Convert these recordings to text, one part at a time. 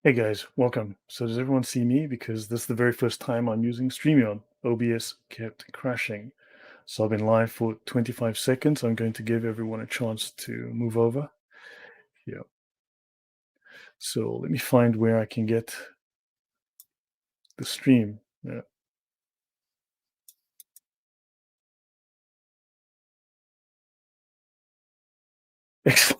Hey guys, welcome. So does everyone see me? Because this is the very first time I'm using StreamYard. OBS kept crashing. So I've been live for 25 seconds. I'm going to give everyone a chance to move over. Yeah. So let me find where I can get the stream. Yeah. Excellent.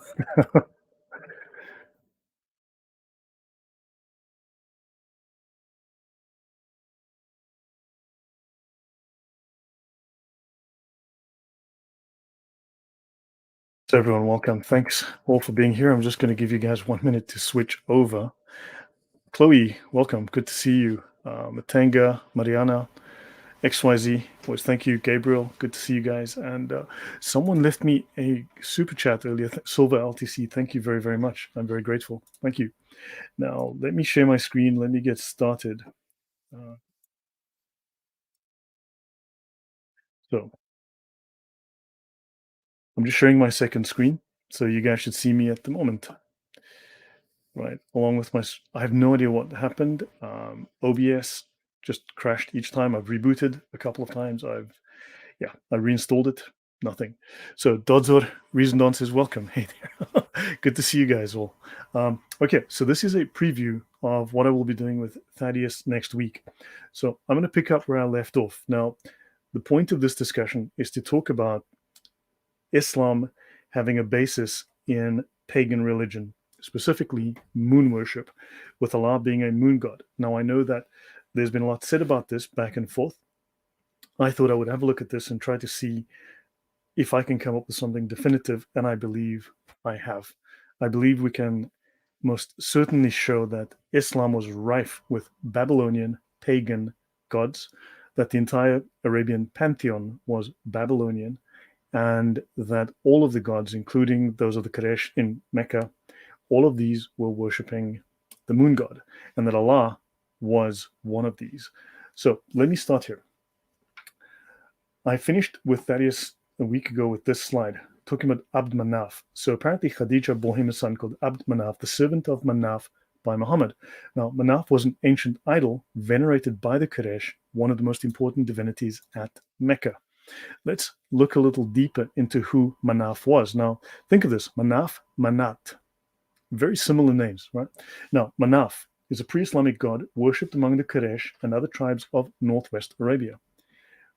So everyone, welcome. Thanks all for being here. I'm just going to give you guys 1 minute to switch over. Chloe, welcome. Good to see you. Matanga, Mariana, XYZ, always thank you. Gabriel, good to see you guys. And someone left me a super chat earlier. Silver LTC, thank you very, very much. I'm very grateful. Thank you. Now, let me share my screen. Let me get started. Uh, so, I'm just sharing my second screen. So, you guys should see me at the moment. Right. Along with I have no idea what happened. OBS just crashed each time. I've rebooted a couple of times. I reinstalled it. Nothing. So Dodzor Reason says welcome. Hey there. Good to see you guys all. Okay, so this is a preview of what I will be doing with Thaddeus next week. So I'm going to pick up where I left off. Now, the point of this discussion is to talk about Islam having a basis in pagan religion, specifically moon worship, with Allah being a moon god. Now, I know that there's been a lot said about this back and forth. I thought I would have a look at this and try to see if I can come up with something definitive, and I believe I have. I believe we can most certainly show that Islam was rife with Babylonian pagan gods, that the entire Arabian pantheon was Babylonian, and that all of the gods, including those of the Quraysh in Mecca, all of these were worshipping the moon god, and that Allah was one of these. So let me start here. I finished with Thaddeus a week ago with this slide, talking about Abd Manaf. So apparently Khadija bore him a son called Abd Manaf, the servant of Manaf by Muhammad. Now, Manaf was an ancient idol venerated by the Quraysh, one of the most important divinities at Mecca. Let's look a little deeper into who Manaf was. Now, think of this, Manaf, Manat, very similar names, right? Now, Manaf is a pre-Islamic god worshipped among the Quraysh and other tribes of northwest Arabia.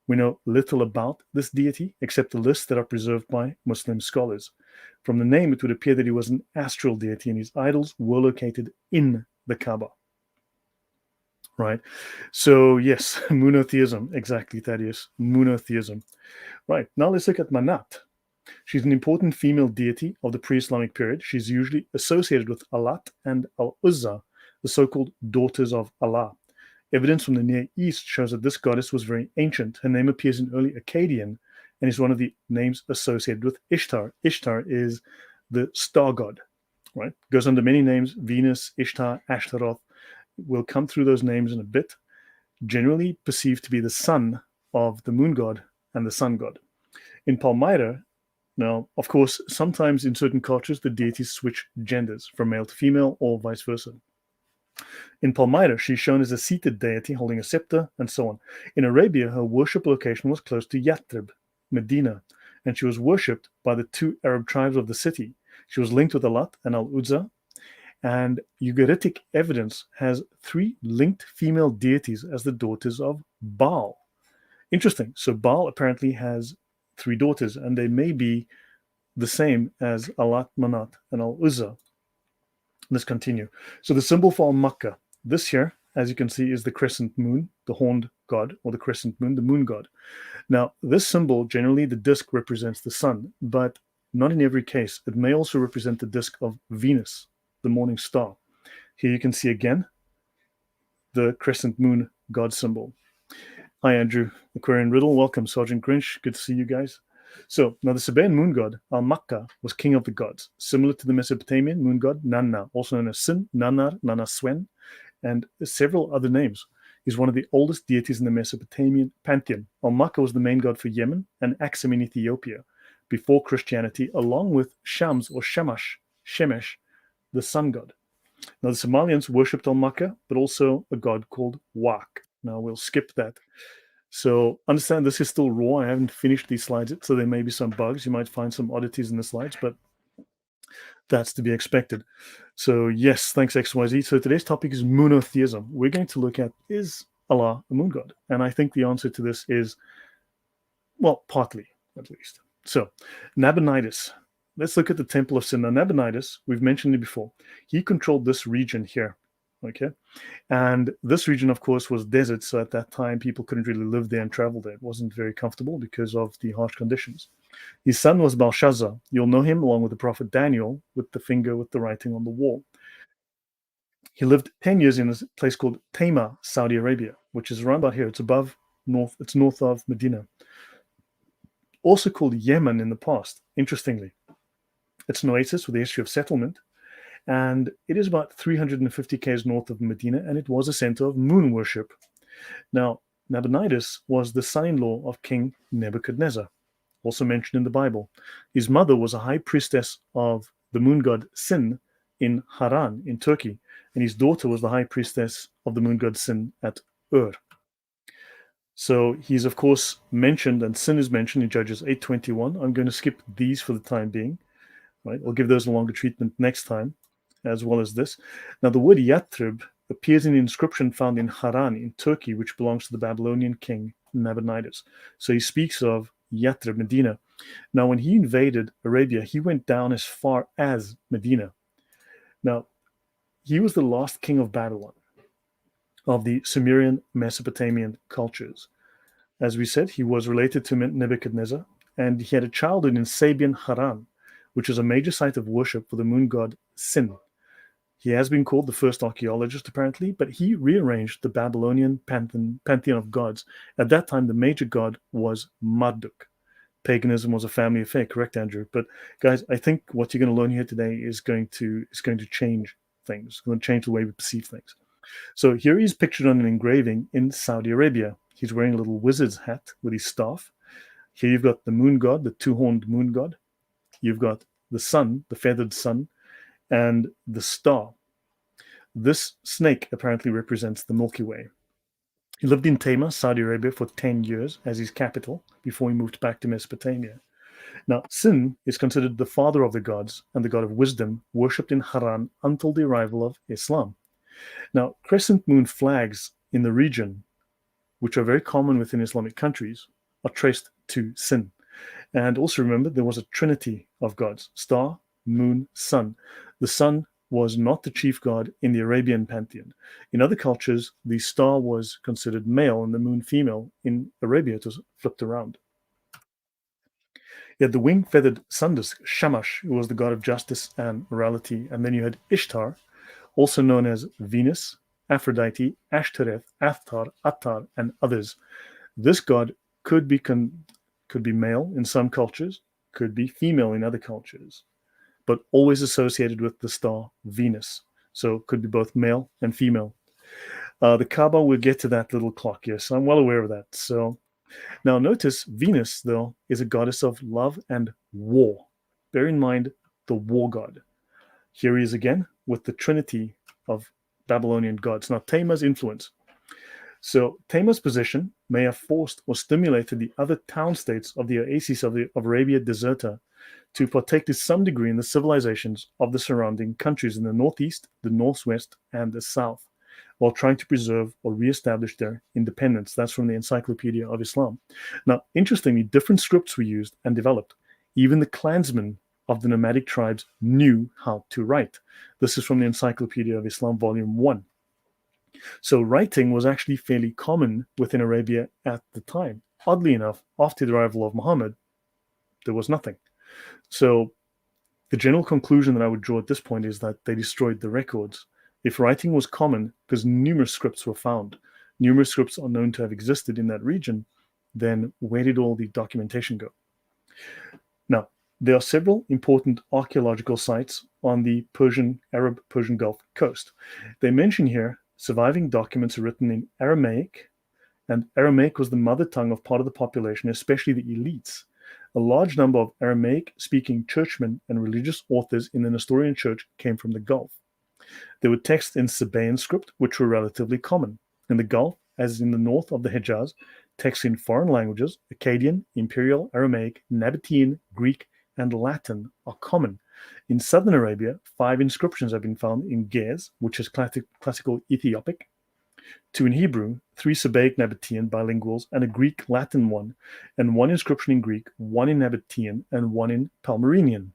We know little about this deity except the lists that are preserved by Muslim scholars. From the name, it would appear that he was an astral deity and his idols were located in the Kaaba. Right? So, yes, MOONotheism. Exactly, Thaddeus. MOONotheism. Right. Now let's look at Manat. She's an important female deity of the pre-Islamic period. She's usually associated with Alat and Al-Uzza, the so-called daughters of Allah. Evidence from the Near East shows that this goddess was very ancient. Her name appears in early Akkadian and is one of the names associated with Ishtar. Ishtar is the star god, right? Goes under many names: Venus, Ishtar, Ashtaroth. We'll come through those names in a bit. Generally perceived to be the son of the moon god and the sun god. In Palmyra, now, of course, sometimes in certain cultures, the deities switch genders from male to female or vice versa. In Palmyra, she's shown as a seated deity holding a scepter and so on. In Arabia, her worship location was close to Yathrib, Medina, and she was worshipped by the two Arab tribes of the city. She was linked with Alat and Al-Uzza, and Ugaritic evidence has 3 linked female deities as the daughters of Baal. Interesting. So Baal apparently has 3 daughters, and they may be the same as Alat, Manat, and Al-Uzza. Let's continue. So the symbol for Al-Makkah, this here, as you can see, is the crescent moon, the horned god, or the crescent moon, the moon god. Now, this symbol, generally the disk represents the sun, but not in every case. It may also represent the disk of Venus, the morning star. Here you can see again the crescent moon god symbol. Hi, Andrew. Aquarian Riddle. Welcome, Sergeant Grinch. Good to see you guys. So, now the Sabaean moon god, Al-Makka, was king of the gods, similar to the Mesopotamian moon god, Nanna, also known as Sin, Nanar, Nanaswen, and several other names. He's one of the oldest deities in the Mesopotamian pantheon. Al-Makka was the main god for Yemen and Axum in Ethiopia before Christianity, along with Shams or Shemesh, the sun god. Now, the Somalians worshipped Al-Makkah, but also a god called Wak. Now, we'll skip that. So understand this is still raw. I haven't finished these slides yet, so there may be some bugs. You might find some oddities in the slides, but that's to be expected. So yes, thanks XYZ. So today's topic is monotheism. We're going to look at, is Allah a moon god? And I think the answer to this is, well, partly at least. So Nabonidus. Let's look at the Temple of Sin. Now, Nabonidus, we've mentioned it before. He controlled this region here, okay? And this region, of course, was desert. So at that time, people couldn't really live there and travel there. It wasn't very comfortable because of the harsh conditions. His son was Belshazzar. You'll know him along with the prophet Daniel with the finger with the writing on the wall. He lived 10 years in a place called Tema, Saudi Arabia, which is around about here. It's north of Medina. Also called Yemen in the past, interestingly. It's an oasis with a history of settlement, and it is about 350 km north of Medina, and it was a center of moon worship. Now, Nabonidus was the son-in-law of King Nebuchadnezzar, also mentioned in the Bible. His mother was a high priestess of the moon god Sin in Haran in Turkey, and his daughter was the high priestess of the moon god Sin at Ur. So he's of course mentioned, and Sin is mentioned in Judges 8:21. I'm going to skip these for the time being. Right, I'll give those a longer treatment next time, as well as this. Now, the word Yathrib appears in the inscription found in Haran in Turkey, which belongs to the Babylonian king Nabonidus. So he speaks of Yathrib, Medina. Now, when he invaded Arabia, he went down as far as Medina. Now, he was the last king of Babylon, of the Sumerian Mesopotamian cultures. As we said, he was related to Nebuchadnezzar, and he had a childhood in Sabian Haran, which is a major site of worship for the moon god Sin. He has been called the first archaeologist, apparently, but he rearranged the Babylonian pantheon of gods. At that time, the major god was Marduk. Paganism was a family affair, correct, Andrew? But guys, I think what you're going to learn here today is going to change things. It's going to change the way we perceive things. So here he's pictured on an engraving in Saudi Arabia. He's wearing a little wizard's hat with his staff. Here you've got the moon god, the two-horned moon god. You've got the sun, the feathered sun, and the star. This snake apparently represents the Milky Way. He lived in Tema, Saudi Arabia, for 10 years as his capital before he moved back to Mesopotamia. Now, Sin is considered the father of the gods and the god of wisdom, worshipped in Haran until the arrival of Islam. Now, crescent moon flags in the region, which are very common within Islamic countries, are traced to Sin. And also remember, there was a trinity of gods: star, moon, sun. The sun was not the chief god in the Arabian pantheon. In other cultures, the star was considered male and the moon female. In Arabia, it was flipped around. You had the wing-feathered sun disk, Shamash, who was the god of justice and morality. And then you had Ishtar, also known as Venus, Aphrodite, Ashtoreth, Athar, Attar, and others. This god could be male in some cultures, could be female in other cultures, but always associated with the star Venus. So it could be both male and female. The Kaaba, we'll get to that little clock, yes, I'm well aware of that. So now notice Venus, though, is a goddess of love and war. Bear in mind the war god. Here he is again with the trinity of Babylonian gods. Now, Tama's influence. So Tama's position may have forced or stimulated the other town states of the oasis of Arabia Deserta to partake to some degree in the civilizations of the surrounding countries in the northeast, the northwest, and the south, while trying to preserve or reestablish their independence. That's from the Encyclopaedia of Islam. Now, interestingly, different scripts were used and developed. Even the clansmen of the nomadic tribes knew how to write. This is from the Encyclopaedia of Islam, Volume 1. So writing was actually fairly common within Arabia at the time. Oddly enough, after the arrival of Muhammad, there was nothing. So the general conclusion that I would draw at this point is that they destroyed the records. If writing was common, because numerous scripts were found, numerous scripts are known to have existed in that region, then where did all the documentation go? Now, there are several important archaeological sites on the Arab-Persian Gulf coast. They mention here surviving documents written in Aramaic, and Aramaic was the mother tongue of part of the population, especially the elites. A large number of Aramaic-speaking churchmen and religious authors in the Nestorian church came from the Gulf. There were texts in Sabaean script, which were relatively common. In the Gulf, as in the north of the Hejaz, texts in foreign languages, Akkadian, Imperial, Aramaic, Nabatean, Greek, and Latin are common. In southern Arabia, 5 inscriptions have been found in Ge'ez, which is classical Ethiopic, 2 in Hebrew, 3 Sabaic Nabatean bilinguals, and a Greek Latin one, and 1 inscription in Greek, 1 in Nabatean, and 1 in Palmyrenian.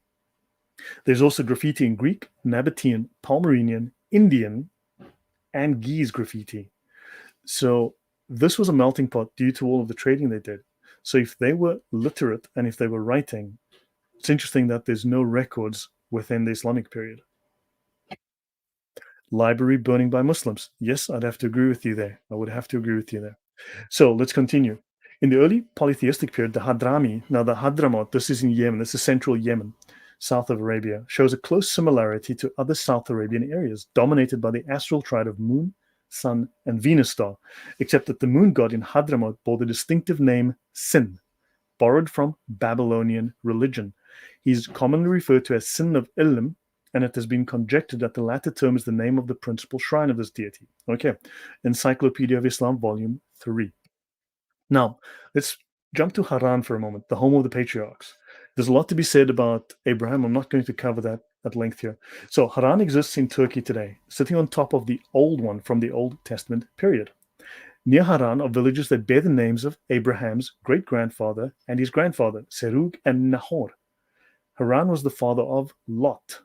There's also graffiti in Greek, Nabatean, Palmyrenian, Indian, and Ge'ez graffiti. So this was a melting pot due to all of the trading they did. So if they were literate and if they were writing, it's interesting that there's no records within the Islamic period. Library burning by Muslims. Yes, I'd have to agree with you there. I would have to agree with you there. So let's continue. In the early polytheistic period, the Hadrami, now the Hadramaut, this is in Yemen, this is central Yemen, south of Arabia, shows a close similarity to other South Arabian areas dominated by the astral triad of Moon, Sun, and Venus star, except that the moon god in Hadramaut bore the distinctive name Sin, borrowed from Babylonian religion. He's commonly referred to as Sin of Ilm, and it has been conjectured that the latter term is the name of the principal shrine of this deity. Okay, Encyclopaedia of Islam, volume 3. Now, let's jump to Haran for a moment, the home of the patriarchs. There's a lot to be said about Abraham. I'm not going to cover that at length here. So Haran exists in Turkey today, sitting on top of the old one from the Old Testament period. Near Haran are villages that bear the names of Abraham's great-grandfather and his grandfather, Serug and Nahor. Haran was the father of Lot.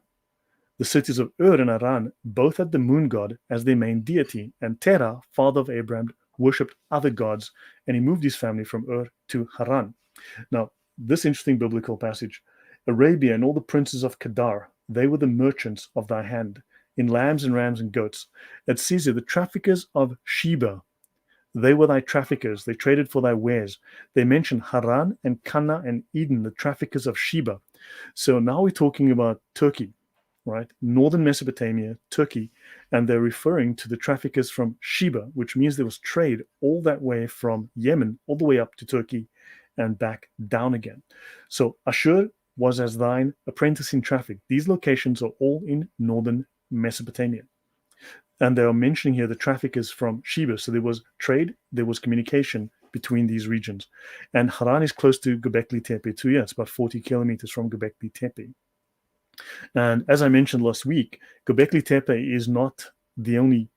The cities of Ur and Haran both had the moon god as their main deity, and Terah, father of Abraham, worshipped other gods, and he moved his family from Ur to Haran. Now, this interesting biblical passage, Arabia and all the princes of Kedar, they were the merchants of thy hand, in lambs and rams and goats. At Caesar, the traffickers of Sheba, they were thy traffickers. They traded for thy wares. They mention Haran and Cana and Eden, the traffickers of Sheba. So now we're talking about Turkey, right? Northern Mesopotamia, Turkey, and they're referring to the traffickers from Sheba, which means there was trade all that way from Yemen, all the way up to Turkey and back down again. So Ashur was as thine apprentice in traffic. These locations are all in northern Mesopotamia. And they are mentioning here the traffickers from Sheba. So there was trade, there was communication between these regions. And Haran is close to Göbekli Tepe too. Yeah, it's about 40 kilometers from Göbekli Tepe. And as I mentioned last week, Göbekli Tepe is not the only,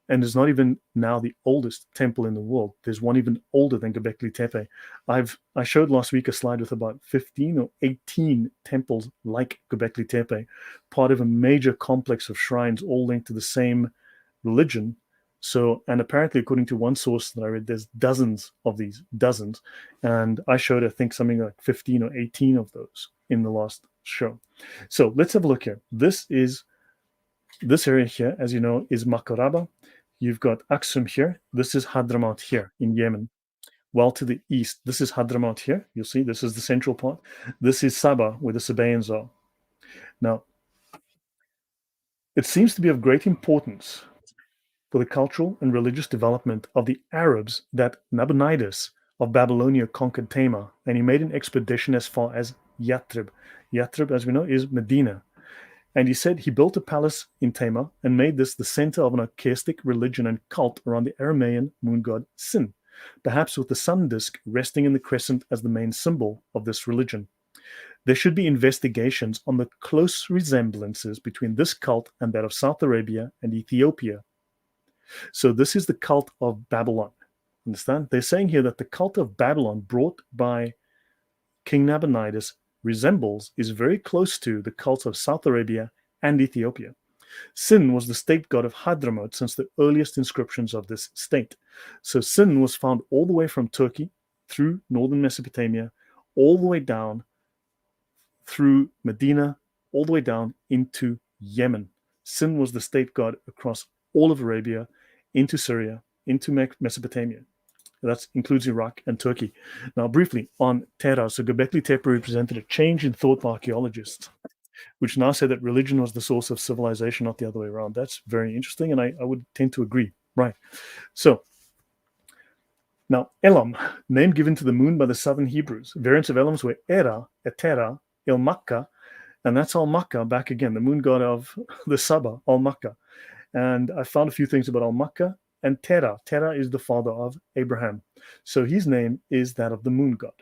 and is not even now the oldest temple in the world. There's one even older than Göbekli Tepe. I showed last week a slide with about 15 or 18 temples like Göbekli Tepe, part of a major complex of shrines all linked to the same religion. So, and apparently, according to one source that I read, there's dozens of these, dozens. And I showed, I think, something like 15 or 18 of those in the last show. So let's have a look here. This area here, as you know, is Makaraba. You've got Aksum here. This is Hadramaut here in Yemen. Well, to the east, this is Hadramaut here. You'll see this is the central part. This is Sabah, where the Sabaeans are. Now, it seems to be of great importance for the cultural and religious development of the Arabs that Nabonidus of Babylonia conquered Tamar, and he made an expedition as far as Yathrib. Yathrib, as we know, is Medina. And he said he built a palace in Tamar and made this the center of an archaistic religion and cult around the Aramaean moon god Sin, perhaps with the sun disk resting in the crescent as the main symbol of this religion. There should be investigations on the close resemblances between this cult and that of South Arabia and Ethiopia. So this is the cult of Babylon. Understand? They're saying here that the cult of Babylon brought by King Nabonidus is very close to the cults of South Arabia and Ethiopia. Sin was the state god of Hadramaut since the earliest inscriptions of this state. So Sin was found all the way from Turkey through northern Mesopotamia, all the way down through Medina, all the way down into Yemen. Sin was the state god across all of Arabia, into Syria, into Mesopotamia. That includes Iraq and Turkey. Now, briefly on Terah. So Göbekli Tepe represented a change in thought by archaeologists, which now say that religion was the source of civilization, not the other way around. That's very interesting, and I would tend to agree. Right. So now Elam, name given to the moon by the southern Hebrews. Variants of Elams were Era, Etera, El Makkah, and that's Al Makkah back again, the moon god of the Saba, Al Makkah. And I found a few things about Al-Makkah and Terah. Terah is the father of Abraham. So his name is that of the moon god.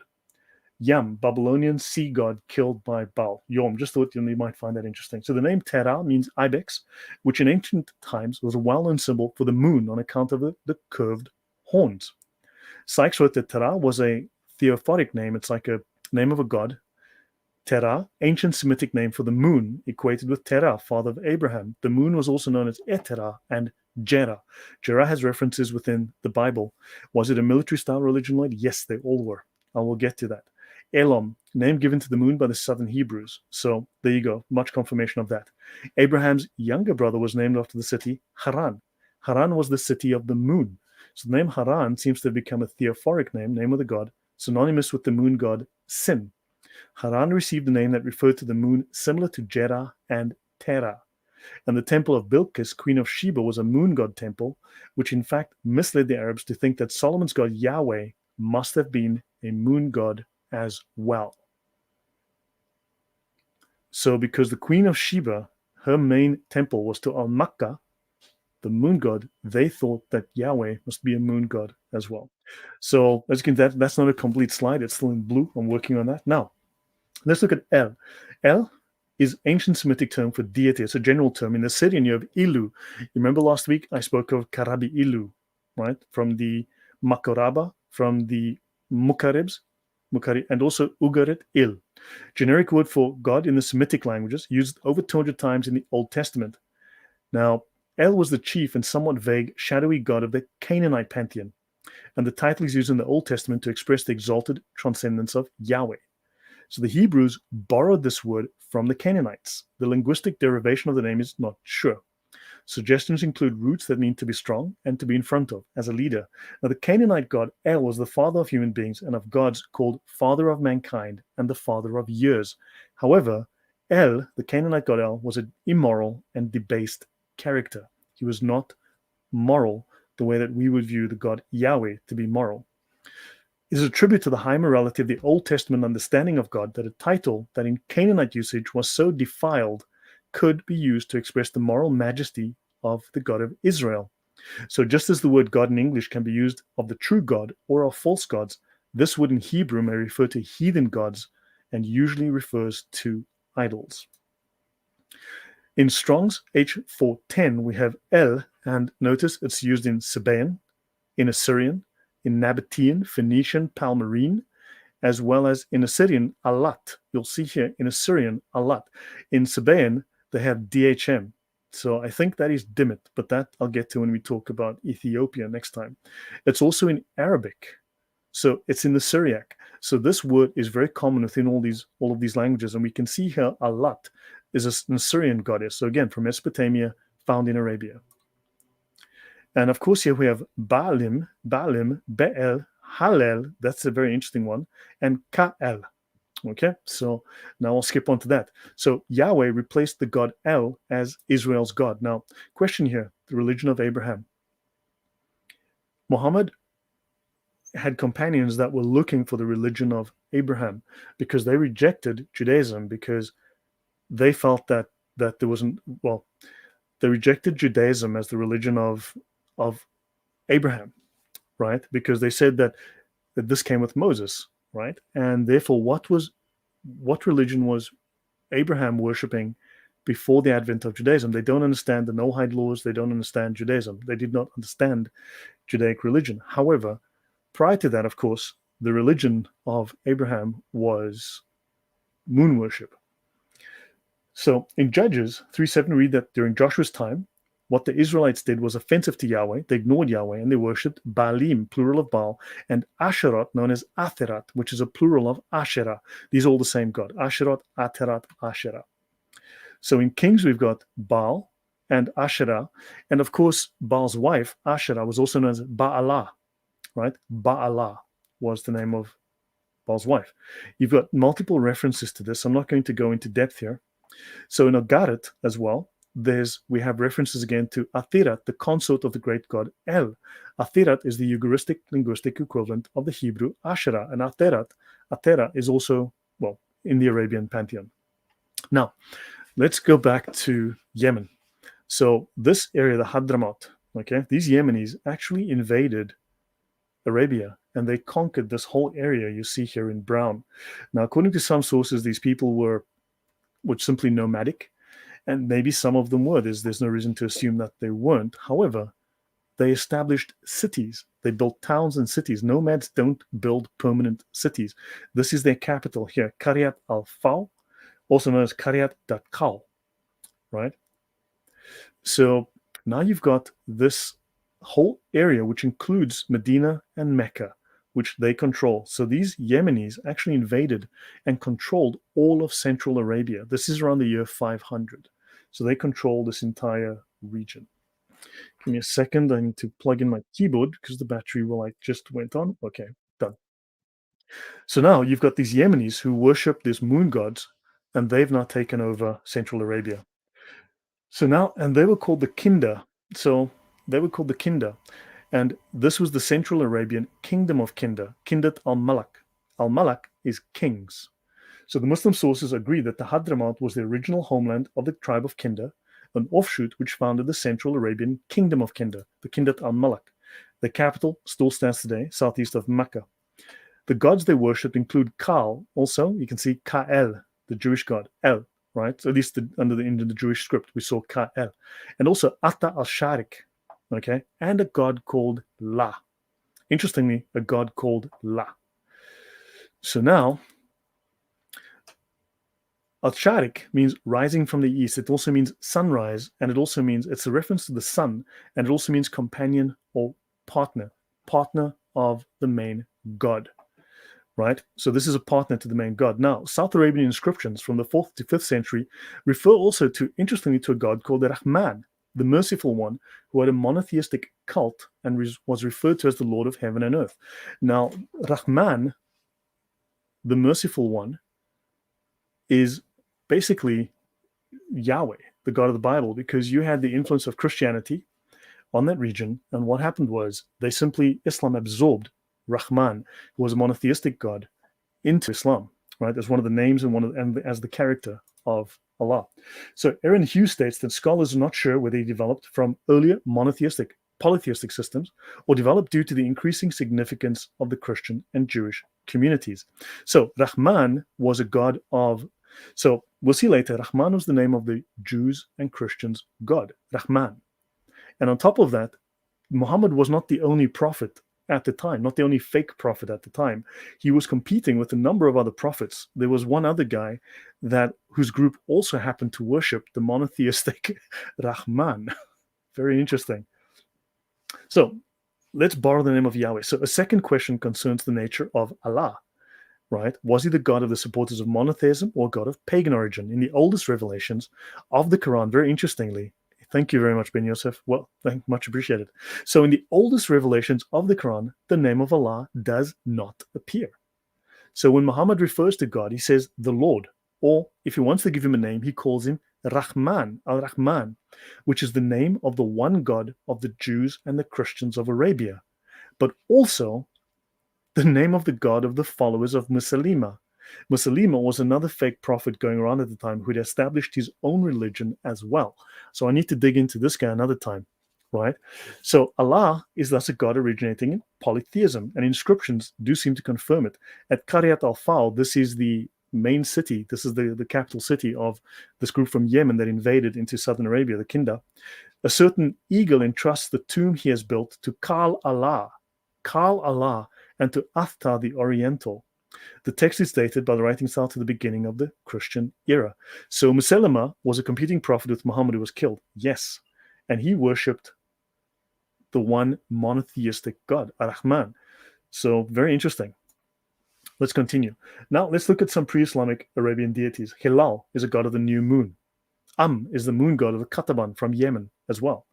Yam, Babylonian sea god killed by Baal. Yom, just thought you might find that interesting. So the name Terah means ibex, which in ancient times was a well-known symbol for the moon on account of the curved horns. Sykes wrote that Terah was a theophoric name. It's like a name of a god. Terah, ancient Semitic name for the moon, equated with Terah, father of Abraham. The moon was also known as Eterah and Jerah. Jerah has references within the Bible. Was it a military-style religion, Lloyd? Yes, they all were. I will get to that. Elam, name given to the moon by the southern Hebrews. So there you go, much confirmation of that. Abraham's younger brother was named after the city Haran. Haran was the city of the moon. So the name Haran seems to have become a theophoric name of the god, synonymous with the moon god Sin. Haran received a name that referred to the moon similar to Jerah and Terah. And the temple of Bilqis, queen of Sheba, was a moon god temple, which in fact misled the Arabs to think that Solomon's god Yahweh must have been a moon god as well. So because the queen of Sheba, her main temple was to Al-Makkah, the moon god, they thought that Yahweh must be a moon god as well. So as you can, that's not a complete slide. It's still in blue. I'm working on that. Now, let's look at El. El is ancient Semitic term for deity. It's a general term. In the Syrian, you have Ilu. You remember last week I spoke of Karabi Ilu, right? From the Makoraba, from the Mukaribs, and also Ugarit Il. Generic word for God in the Semitic languages, used over 200 times in the Old Testament. Now, El was the chief and somewhat vague, shadowy god of the Canaanite pantheon, and the title is used in the Old Testament to express the exalted transcendence of Yahweh. So the Hebrews borrowed this word from the Canaanites. The linguistic derivation of the name is not sure. Suggestions include roots that mean to be strong and to be in front of, as a leader. Now, the Canaanite god El was the father of human beings and of gods, called father of mankind and the father of years. However, El, the Canaanite god El, was an immoral and debased character. He was not moral the way that we would view the god Yahweh to be moral. It is a tribute to the high morality of the Old Testament understanding of God that a title that in Canaanite usage was so defiled could be used to express the moral majesty of the God of Israel. So just as the word God in English can be used of the true God or of false gods, this word in Hebrew may refer to heathen gods and usually refers to idols. In Strong's H410, we have El, and notice it's used in Sabaean, in Assyrian, in Nabatean, Phoenician, Palmyrene, as well as in Assyrian, Alat. You'll see here in Assyrian, Alat. In Sabaean, they have DHM. So I think that is Dimit, but that I'll get to when we talk about Ethiopia next time. It's also in Arabic. So it's in the Syriac. So this word is very common within all of these languages. And we can see here Alat is an Assyrian goddess. So again, from Mesopotamia, found in Arabia. And of course, here we have Baalim, Be'el, Halel. That's a very interesting one. And Ka'el. Okay, so now I'll skip on to that. So Yahweh replaced the god El as Israel's God. Now, question here, the religion of Abraham. Muhammad had companions that were looking for the religion of Abraham because they rejected Judaism because they felt that there wasn't, well, they rejected Judaism as the religion of Abraham, right? Because they said that this came with Moses, right? And therefore, what religion was Abraham worshipping before the advent of Judaism? They don't understand the Noahide laws. They don't understand Judaism. They did not understand Judaic religion. However, prior to that, of course, the religion of Abraham was moon worship. So in Judges 3:7, we read that during Joshua's time, what the Israelites did was offensive to Yahweh. They ignored Yahweh and they worshipped Baalim, plural of Baal, and Asherot, known as Atherat, which is a plural of Asherah. These are all the same God. Asherot, Atherat, Asherah. So in Kings, we've got Baal and Asherah. And of course, Baal's wife, Asherah, was also known as Baalah, right? Baalah was the name of Baal's wife. You've got multiple references to this. I'm not going to go into depth here. So in Agarit as well, we have references again to Athirat, the consort of the great god El. Athirat is the Ugaristic linguistic equivalent of the Hebrew Asherah, and Atera is also, well, in the Arabian pantheon. Now, let's go back to Yemen. So this area, the Hadramaut, okay, these Yemenis actually invaded Arabia, and they conquered this whole area you see here in brown. Now, according to some sources, these people were simply nomadic, and maybe some of them were. There's no reason to assume that they weren't. However, they established cities. They built towns and cities. Nomads don't build permanent cities. This is their capital here, Qaryat al-Faw, also known as Qaryat Dakkal, right? So now you've got this whole area, which includes Medina and Mecca, which they control. So these Yemenis actually invaded and controlled all of Central Arabia. This is around the year 500. So they control this entire region. Give me a second. I need to plug in my keyboard because the battery just went on. Okay, done. So now you've got these Yemenis who worship these moon gods, and they've now taken over Central Arabia. So now, and they were called the Kinda. So they were called the Kinda. And this was the Central Arabian kingdom of Kinda, Kindat al-Malak. Al-Malak is kings. So the Muslim sources agree that the Hadramaut was the original homeland of the tribe of Kinda, an offshoot which founded the Central Arabian kingdom of Kinda, the Kindat al-Malak. The capital still stands today, southeast of Mecca. The gods they worshipped include Kal, also, you can see Ka'el, the Jewish god, El, right? So at least in the Jewish script, we saw Ka'el. And also Atta al-Sharik, okay? And a god called La. Interestingly, a god called La. So now, Al-Sharik means rising from the east. It also means sunrise, and it also means, it's a reference to the sun, and it also means companion or partner of the main god, right? So this is a partner to the main god. Now, South Arabian inscriptions from the 4th to 5th century refer also to, interestingly, to a god called the Rahman, the merciful one, who had a monotheistic cult and was referred to as the Lord of heaven and earth. Now, Rahman, the merciful one, is basically Yahweh, the God of the Bible, because you had the influence of Christianity on that region. And what happened was Islam absorbed Rahman, who was a monotheistic God, into Islam, right? As one of the names and as the character of Allah. So Aaron Hughes states that scholars are not sure whether he developed from earlier monotheistic, polytheistic systems or developed due to the increasing significance of the Christian and Jewish communities. So Rahman was a god of, so we'll see later, Rahman was the name of the Jews and Christians' God, Rahman. And on top of that, Muhammad was not the only prophet at the time, not the only fake prophet at the time. He was competing with a number of other prophets. There was one other guy whose group also happened to worship the monotheistic Rahman. Very interesting. So let's borrow the name of Yahweh. So a second question concerns the nature of Allah, right? Was he the God of the supporters of monotheism or God of pagan origin? In the oldest revelations of the Quran, very interestingly, thank you very much, Ben Yosef. Well, much appreciated. So in the oldest revelations of the Quran, the name of Allah does not appear. So when Muhammad refers to God, he says the Lord, or if he wants to give him a name, he calls him Rahman, Al-Rahman, which is the name of the one God of the Jews and the Christians of Arabia, but also the name of the God of the followers of Musaylima. Musaylima was another fake prophet going around at the time who had established his own religion as well. So I need to dig into this guy another time, right? So Allah is thus a God originating in polytheism, and inscriptions do seem to confirm it. At Qaryat al-Faw, this is the main city, this is the capital city of this group from Yemen that invaded into southern Arabia, the Kinda. A certain eagle entrusts the tomb he has built to Kal Allah, and to Athtar the Oriental. The text is dated by the writing style to the beginning of the Christian era. So Musaylima was a competing prophet with Muhammad who was killed. Yes. And he worshipped the one monotheistic God, Ar-Rahman. So very interesting. Let's continue. Now let's look at some pre-Islamic Arabian deities. Hilal is a god of the new moon. Is the moon god of the Kataban from Yemen as well.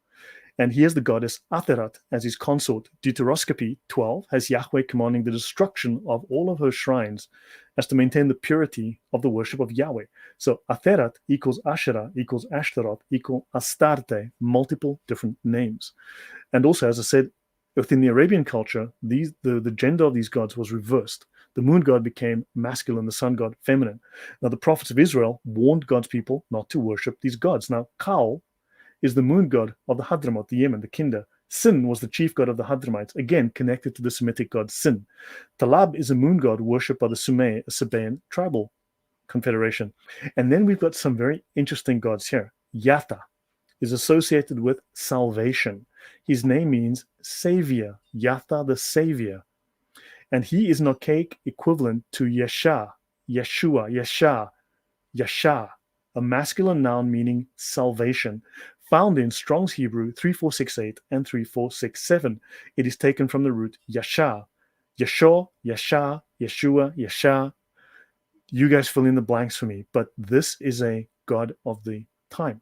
And he has the goddess Atherat as his consort. Deuteroscopy 12 has Yahweh commanding the destruction of all of her shrines as to maintain the purity of the worship of Yahweh. So Atherat equals Asherah equals Ashtaroth equal Astarte, multiple different names. And also, as I said, within the Arabian culture, the gender of these gods was reversed. The moon god became masculine, the sun god feminine. Now the prophets of Israel warned God's people not to worship these gods. Now Kaal is the moon god of the Hadramaut, the Yemen, the Kinda. Sin was the chief god of the Hadramites, again connected to the Semitic god Sin. Talab is a moon god worshipped by the Sumay, a Sabaean tribal confederation. And then we've got some very interesting gods here. Yata is associated with salvation. His name means savior, Yata the savior. And he is an archaic equivalent to Yesha, Yeshua, Yesha, Yasha, a masculine noun meaning salvation, found in Strong's Hebrew 3468 and 3467. It is taken from the root Yasha, Yeshua, Yasha, Yeshua, Yasha. You guys fill in the blanks for me, but this is a god of the time.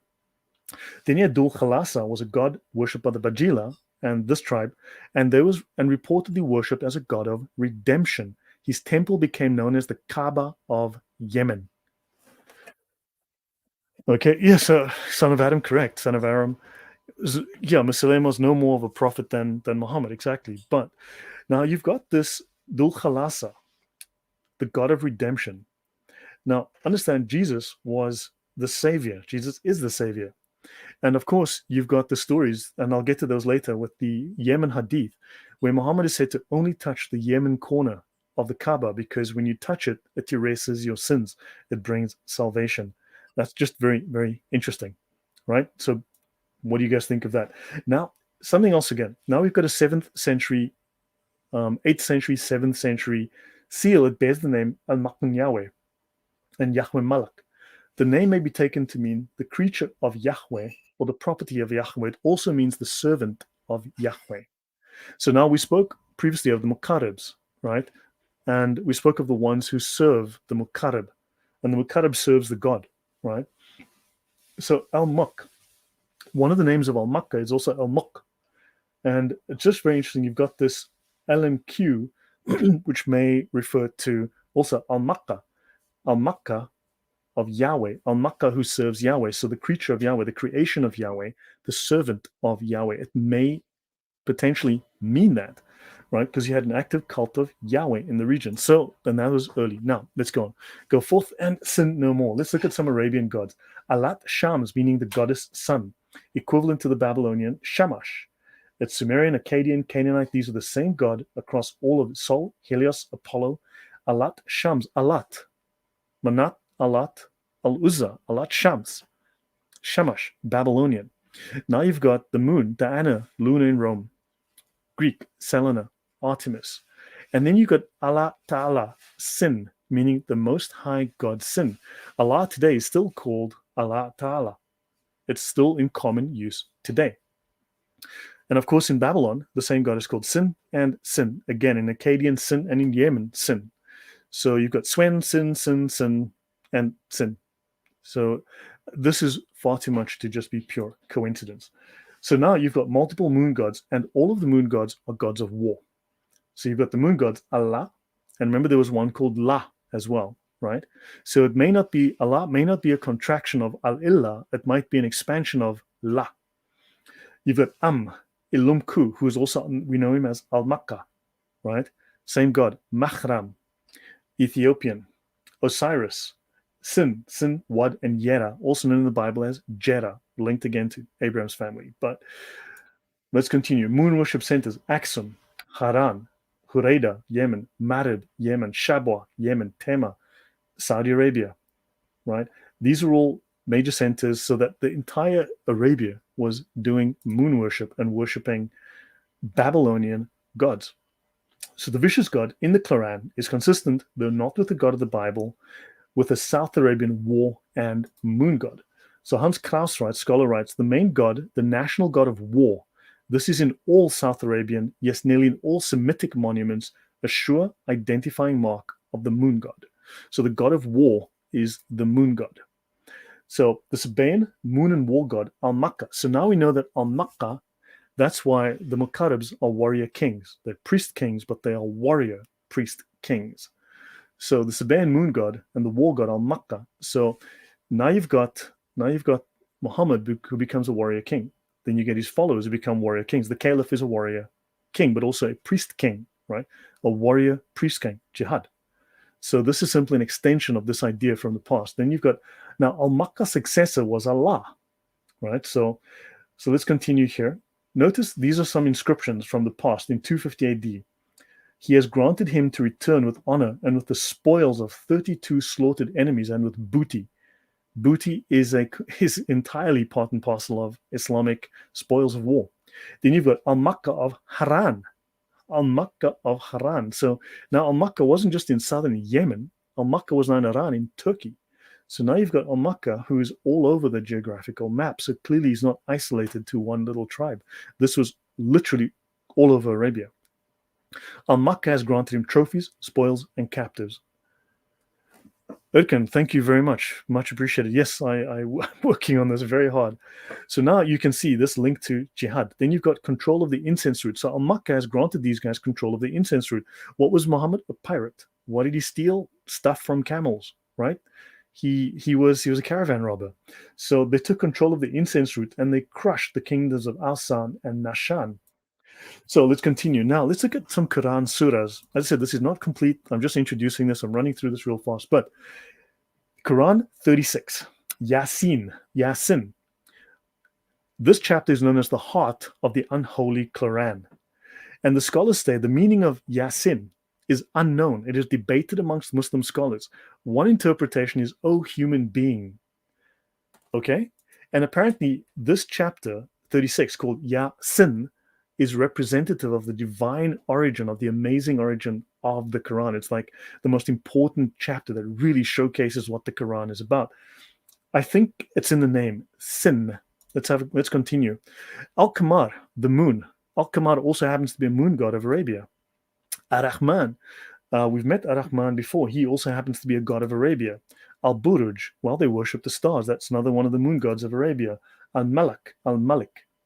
Then Dul Khalasa was a god worshipped by the Bajila and this tribe, and reportedly worshipped as a god of redemption. His temple became known as the Kaaba of Yemen. Okay, yes, son of Adam, correct. Son of Aram. Yeah, Musalem was no more of a prophet than Muhammad, exactly. But now you've got this Dul Khalasa, the god of redemption. Now, understand, Jesus was the savior. Jesus is the savior. And of course, you've got the stories, and I'll get to those later, with the Yemen Hadith, where Muhammad is said to only touch the Yemen corner of the Kaaba, because when you touch it, it erases your sins. It brings salvation. That's just very, very interesting, right? So what do you guys think of that? Now, something else again. Now we've got a 7th century, 8th century, 7th century seal. It bears the name Al-Makun Yahweh and Yahweh Malak. The name may be taken to mean the creature of Yahweh or the property of Yahweh. It also means the servant of Yahweh. So now we spoke previously of the Muqarribs, right? And we spoke of the ones who serve the Muqarrib, and the Muqarrib serves the God, right? So Al-Muk, one of the names of Al-Makkah is also Al-Muk. And it's just very interesting. You've got this LMQ, which may refer to also Al-Makkah. Al-Makkah of Yahweh, Al-Makkah who serves Yahweh. So the creature of Yahweh, the creation of Yahweh, the servant of Yahweh. It may potentially mean that, right? Because you had an active cult of Yahweh in the region. So, and that was early. Now, let's go on. Go forth and sin no more. Let's look at some Arabian gods. Alat Shams, meaning the goddess sun, equivalent to the Babylonian Shamash. It's Sumerian, Akkadian, Canaanite. These are the same god across all of Sol, Helios, Apollo. Alat Shams, Alat, Manat, Alat, Al-Uzza, Alat Shams, Shamash, Babylonian. Now you've got the moon, Diana, Luna in Rome, Greek, Selena, Artemis. And then you've got Allah Ta'ala, Sin, meaning the most high God Sin. Allah today is still called Allah Ta'ala. It's still in common use today. And of course, in Babylon, the same God is called Sin and Sin. Again, in Akkadian, Sin, and in Yemen, Sin. So you've got Swen, Sin, Sin, Sin, and Sin. So this is far too much to just be pure coincidence. So now you've got multiple moon gods, and all of the moon gods are gods of war. So you've got the moon gods, Allah, and remember there was one called La as well, right? So it may not be, Allah may not be a contraction of Al-Illah, it might be an expansion of La. You've got Ilumku, who is also, we know him as Al-Makkah, right? Same god. Mahram, Ethiopian. Osiris, Sin, Wad, and Yera, also known in the Bible as Jera, linked again to Abraham's family. But let's continue. Moon worship centers: Aksum, Haran, Hurayda, Yemen; Marib, Yemen; Shabwa, Yemen; Tema, Saudi Arabia, right? These are all major centers, so that the entire Arabia was doing moon worship and worshiping Babylonian gods. So the vicious god in the Quran is consistent, though not with the god of the Bible, with a South Arabian war and moon god. So Hans Kraus writes, scholar writes, the main god, the national god of war. This is in all South Arabian, yes, nearly in all Semitic monuments, a sure identifying mark of the moon god. So the god of war is the moon god. So the Sabaean moon and war god, Al-Makkah. So now we know that Al-Makkah, that's why the Muqarribs are warrior kings. They're priest kings, but they are warrior priest kings. So the Sabaean moon god and the war god Al-Makkah. So now you've got Muhammad, who becomes a warrior king. Then you get his followers who become warrior kings. The caliph is a warrior king, but also a priest king, right? A warrior priest king, jihad. So this is simply an extension of this idea from the past. Then you've got, now Al-Makkah's successor was Allah, right? So So let's continue here. Notice these are some inscriptions from the past in 250 AD. He has granted him to return with honor and with the spoils of 32 slaughtered enemies and with booty. Booty is entirely part and parcel of Islamic spoils of war. Then you've got Al-Makkah of Haran. Al-Makkah of Haran. So now Al-Makkah wasn't just in southern Yemen. Al-Makkah was now in Iran, in Turkey. So now you've got Al-Makkah, who is all over the geographical map. So clearly he's not isolated to one little tribe. This was literally all over Arabia. Al-Makkah has granted him trophies, spoils, and captives. Erkan, thank you very much. Much appreciated. Yes, I'm working on this very hard. So now you can see this link to jihad. Then you've got control of the incense route. So Al-Makkah has granted these guys control of the incense route. What was Muhammad? A pirate. What did he steal? Stuff from camels, right? He was a caravan robber. So they took control of the incense route and they crushed the kingdoms of Al-San and Nashan. So let's continue. Now let's look at some Quran surahs. As I said, this is not complete. I'm just introducing this. I'm running through this real fast. But Quran 36, Yasin. This chapter is known as the heart of the unholy Quran. And the scholars say the meaning of Yasin is unknown. It is debated amongst Muslim scholars. One interpretation is, "O human being." Okay? And apparently this chapter 36 called Yasin is representative of the divine origin, of the amazing origin of the Quran. It's like the most important chapter that really showcases what the Quran is about. I think it's in the name, Sin. Let's continue. Al-Qamar, the moon. Al-Qamar also happens to be a moon god of Arabia. Ar-Rahman, we've met Ar-Rahman before. He also happens to be a god of Arabia. Al-Buruj, well, they worship the stars. That's another one of the moon gods of Arabia. Al-Malik,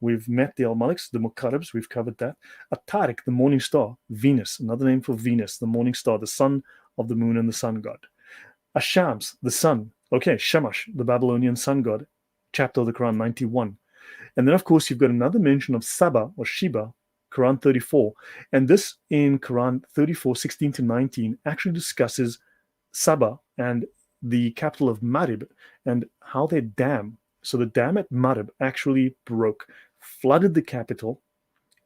we've met the Al-Maliks, the Muqarrabs, we've covered that. At-Tariq, the morning star. Venus, another name for Venus, the morning star, the son of the moon and the sun god. Ash-Shams, the sun. Okay, Shamash, the Babylonian sun god. Chapter of the Quran 91. And then, of course, you've got another mention of Saba or Sheba, Quran 34. And this in Quran 34, 16 to 19, actually discusses Saba and the capital of Marib and how their dam, so the dam at Marib actually broke, flooded the capital,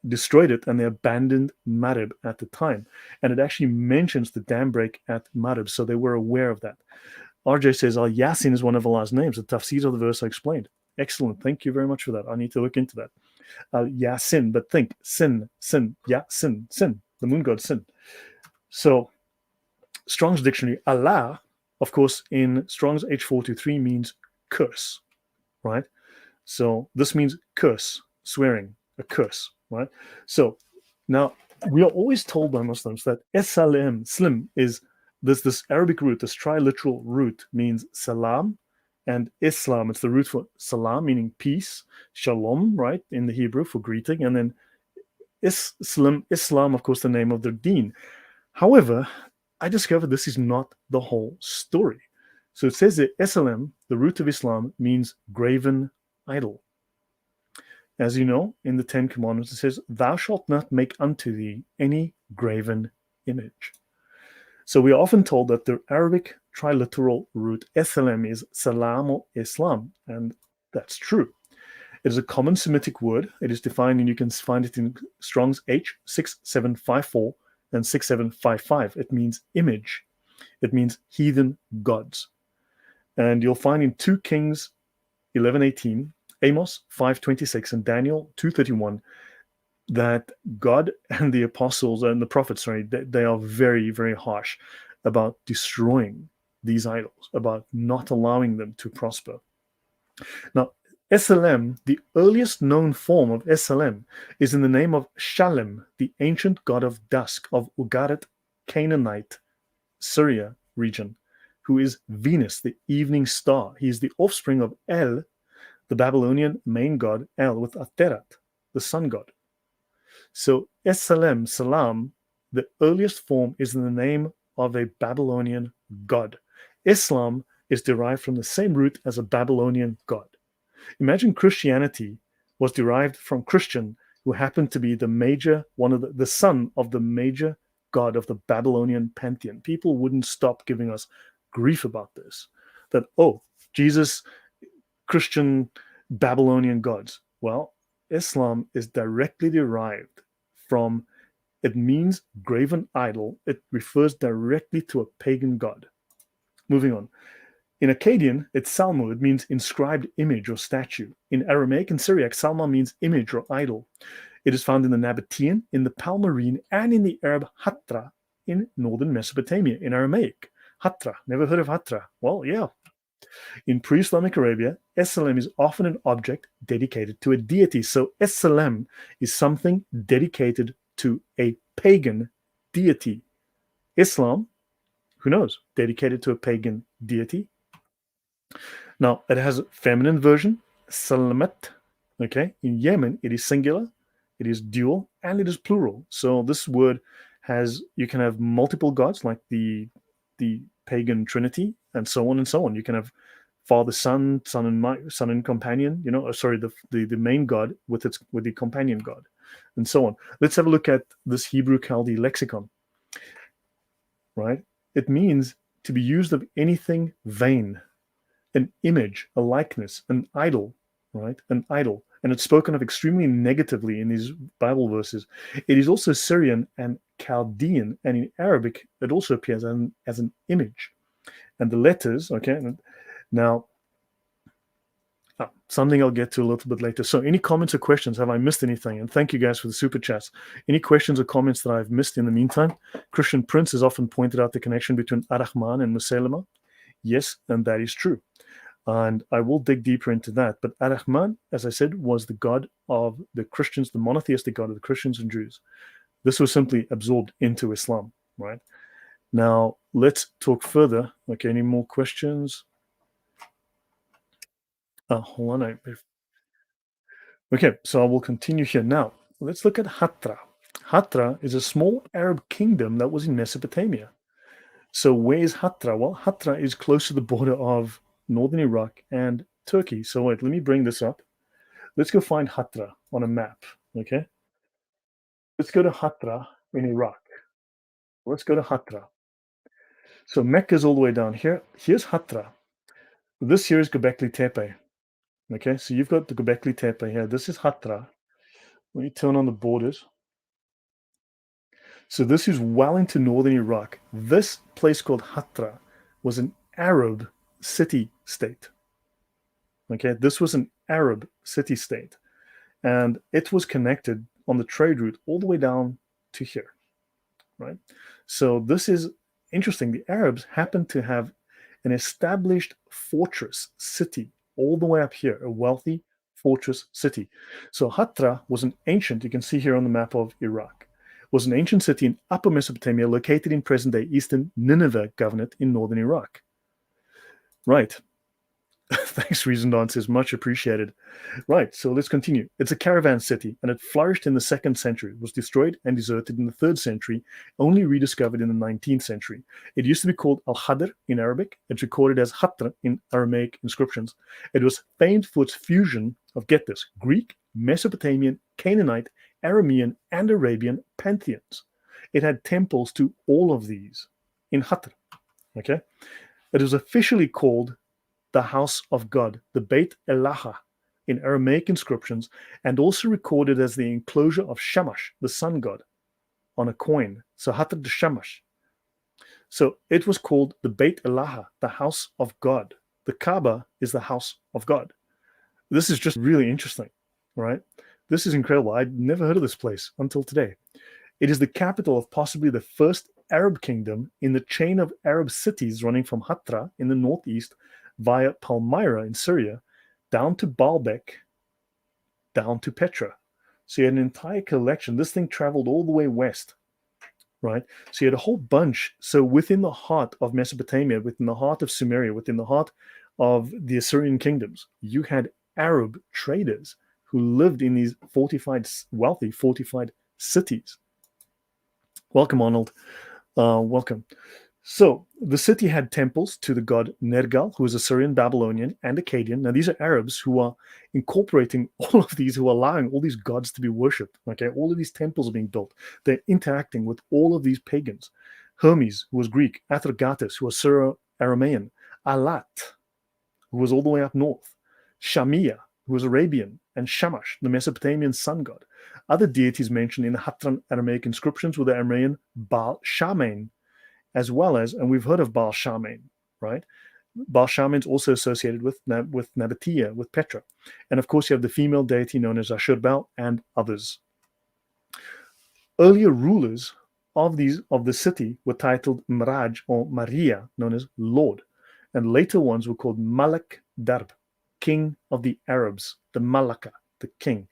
destroyed it, and they abandoned Marib at the time. And it actually mentions the dam break at Marib, so they were aware of that. RJ says, Yasin is one of Allah's names. The tafsir of the verse I explained. Excellent. Thank you very much for that. I need to look into that. Yasin, but think, sin, Yasin, sin, the moon god Sin. So, Strong's dictionary, Allah, of course, in Strong's H423 means curse, right? So this means curse, swearing, a curse, right? So now we are always told by Muslims that Slim is this Arabic root, this triliteral root means salam and Islam. It's the root for salam, meaning peace, shalom, right, in the Hebrew for greeting, and then Islam, of course, the name of their deen. However, I discovered this is not the whole story. So it says that Islam, the root of Islam, means graven idol. As you know, in the Ten Commandments, it says, "Thou shalt not make unto thee any graven image." So we are often told that the Arabic triliteral root Islam is salam or Islam, and that's true. It is a common Semitic word. It is defined, and you can find it in Strong's H6754 and 6755. It means image. It means heathen gods. And you'll find in 2 Kings 11:18, Amos 5:26, and Daniel 2:31 that God and the apostles and the prophets, they are very, very harsh about destroying these idols, about not allowing them to prosper. Now, Eselem, the earliest known form of Eselem, is in the name of Shalem, the ancient god of dusk of Ugarit, Canaanite, Syria region, who is Venus, the evening star. He is the offspring of El, the Babylonian main god, El, with Aterat, the sun god. So Eselem, Salam, the earliest form is in the name of a Babylonian god. Islam is derived from the same root as a Babylonian god. Imagine Christianity was derived from Christian, who happened to be the son of the major god of the Babylonian pantheon. People wouldn't stop giving us grief about this. That, Jesus, Christian, Babylonian gods. Well, Islam is directly derived from, it means graven idol. It refers directly to a pagan god. Moving on. In Akkadian, it's Salmo. It means inscribed image or statue. In Aramaic and Syriac, Salma means image or idol. It is found in the Nabatean, in the Palmyrene, and in the Arab Hatra in northern Mesopotamia. In Aramaic, Hatra. Never heard of Hatra? Well, yeah. In pre-Islamic Arabia, Essalem is often an object dedicated to a deity. So Essalem is something dedicated to a pagan deity. Islam, who knows, dedicated to a pagan deity. Now, it has a feminine version, Salamat. Okay, in Yemen, it is singular, it is dual, and it is plural. So this word has, you can have multiple gods like the pagan trinity, and so on and so on. You can have father, son, son and companion. The main god with the companion god, and so on. Let's have a look at this Hebrew Chaldee lexicon. Right, it means to be used of anything vain, an image, a likeness, an idol, right? An idol. And it's spoken of extremely negatively in these Bible verses. It is also Syrian and Chaldean, and in Arabic, it also appears as an image. And the letters, okay, now, something I'll get to a little bit later. So any comments or questions? Have I missed anything? And thank you guys for the super chats. Any questions or comments that I've missed in the meantime? Christian Prince has often pointed out the connection between Ar-Rahman and Musaylama. Yes, and that is true. And I will dig deeper into that. But Ar-Rahman, as I said, was the god of the Christians, the monotheistic god of the Christians and Jews. This was simply absorbed into Islam, right? Now, let's talk further. Okay, any more questions? Hold on. Okay, so I will continue here. Now, let's look at Hatra. Hatra is a small Arab kingdom that was in Mesopotamia. So where is Hatra? Well, Hatra is close to the border of northern Iraq and Turkey. So wait, let me bring this up. Let's go find Hatra on a map, okay? Let's go to Hatra in Iraq. Let's go to Hatra. So Mecca is all the way down here. Here's Hatra. This here is Göbekli Tepe. Okay, so you've got the Göbekli Tepe here. This is Hatra. Let me turn on the borders. So this is well into northern Iraq. This place called Hatra was an Arab city-state. Okay, this was an Arab city-state. And it was connected on the trade route all the way down to here, right? So this is interesting. The Arabs happened to have an established fortress city all the way up here, a wealthy fortress city. So Hatra was an ancient, you can see here on the map of Iraq, was an ancient city in Upper Mesopotamia located in present-day eastern Nineveh Governorate in northern Iraq. Right. Thanks, Reasoned Answers. Much appreciated. Right, so let's continue. It's a caravan city, and it flourished in the 2nd century, was destroyed and deserted in the 3rd century, only rediscovered in the 19th century. It used to be called Al-Khadr in Arabic. It's recorded as Hatra in Aramaic inscriptions. It was famed for its fusion of, get this, Greek, Mesopotamian, Canaanite, Aramean, and Arabian pantheons. It had temples to all of these in Hatra. Okay? It was officially called the house of God, the Beit Elaha, in Aramaic inscriptions, and also recorded as the enclosure of Shamash, the sun god, on a coin. So Hatra de Shamash. So it was called the Beit Elaha, the house of God. The Kaaba is the house of God. This is just really interesting, right? This is incredible. I'd never heard of this place until today. It is the capital of possibly the first Arab kingdom in the chain of Arab cities running from Hatra in the northeast via Palmyra in Syria, down to Baalbek, down to Petra. So you had an entire collection. This thing traveled all the way west, right? So you had a whole bunch. So within the heart of Mesopotamia, within the heart of Sumeria, within the heart of the Assyrian kingdoms, you had Arab traders who lived in these wealthy fortified cities. Welcome, Arnold. Welcome. So the city had temples to the god Nergal, who was Assyrian, Babylonian, and Akkadian. Now these are Arabs who are incorporating all of these, who are allowing all these gods to be worshipped. Okay, all of these temples are being built. They're interacting with all of these pagans. Hermes, who was Greek, Athrogatus, who was Syro-Aramean, Alat, who was all the way up north, Shamia, who was Arabian, and Shamash, the Mesopotamian sun god. Other deities mentioned in the Hatran Aramaic inscriptions were the Aramaean Baal Shamain, as well as, and we've heard of Baal Shamain, right? Baal Shamain is also associated with Nabatea, with Petra. And of course, you have the female deity known as Ashurbanipal and others. Earlier rulers of the city were titled Mraj or Maria, known as Lord, and later ones were called Malak Darb, king of the Arabs, the Malaka, the king.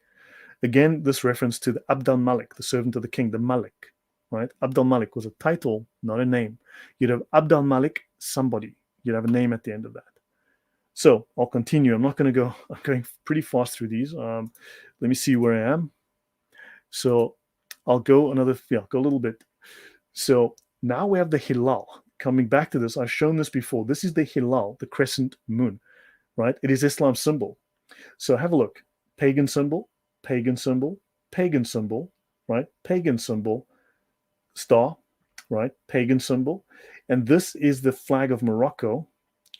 Again, this reference to the Abd al-Malik, the servant of the king, the Malik, right? Abd al-Malik was a title, not a name. You'd have Abd al-Malik, somebody. You'd have a name at the end of that. So I'll continue. I'm going pretty fast through these. Let me see where I am. So I'll go go a little bit. So now we have the Hilal. Coming back to this, I've shown this before. This is the Hilal, the crescent moon, right? It is Islam's symbol. So have a look. Pagan symbol, pagan symbol, pagan symbol, right? Pagan symbol, star, right? Pagan symbol. And this is the flag of Morocco.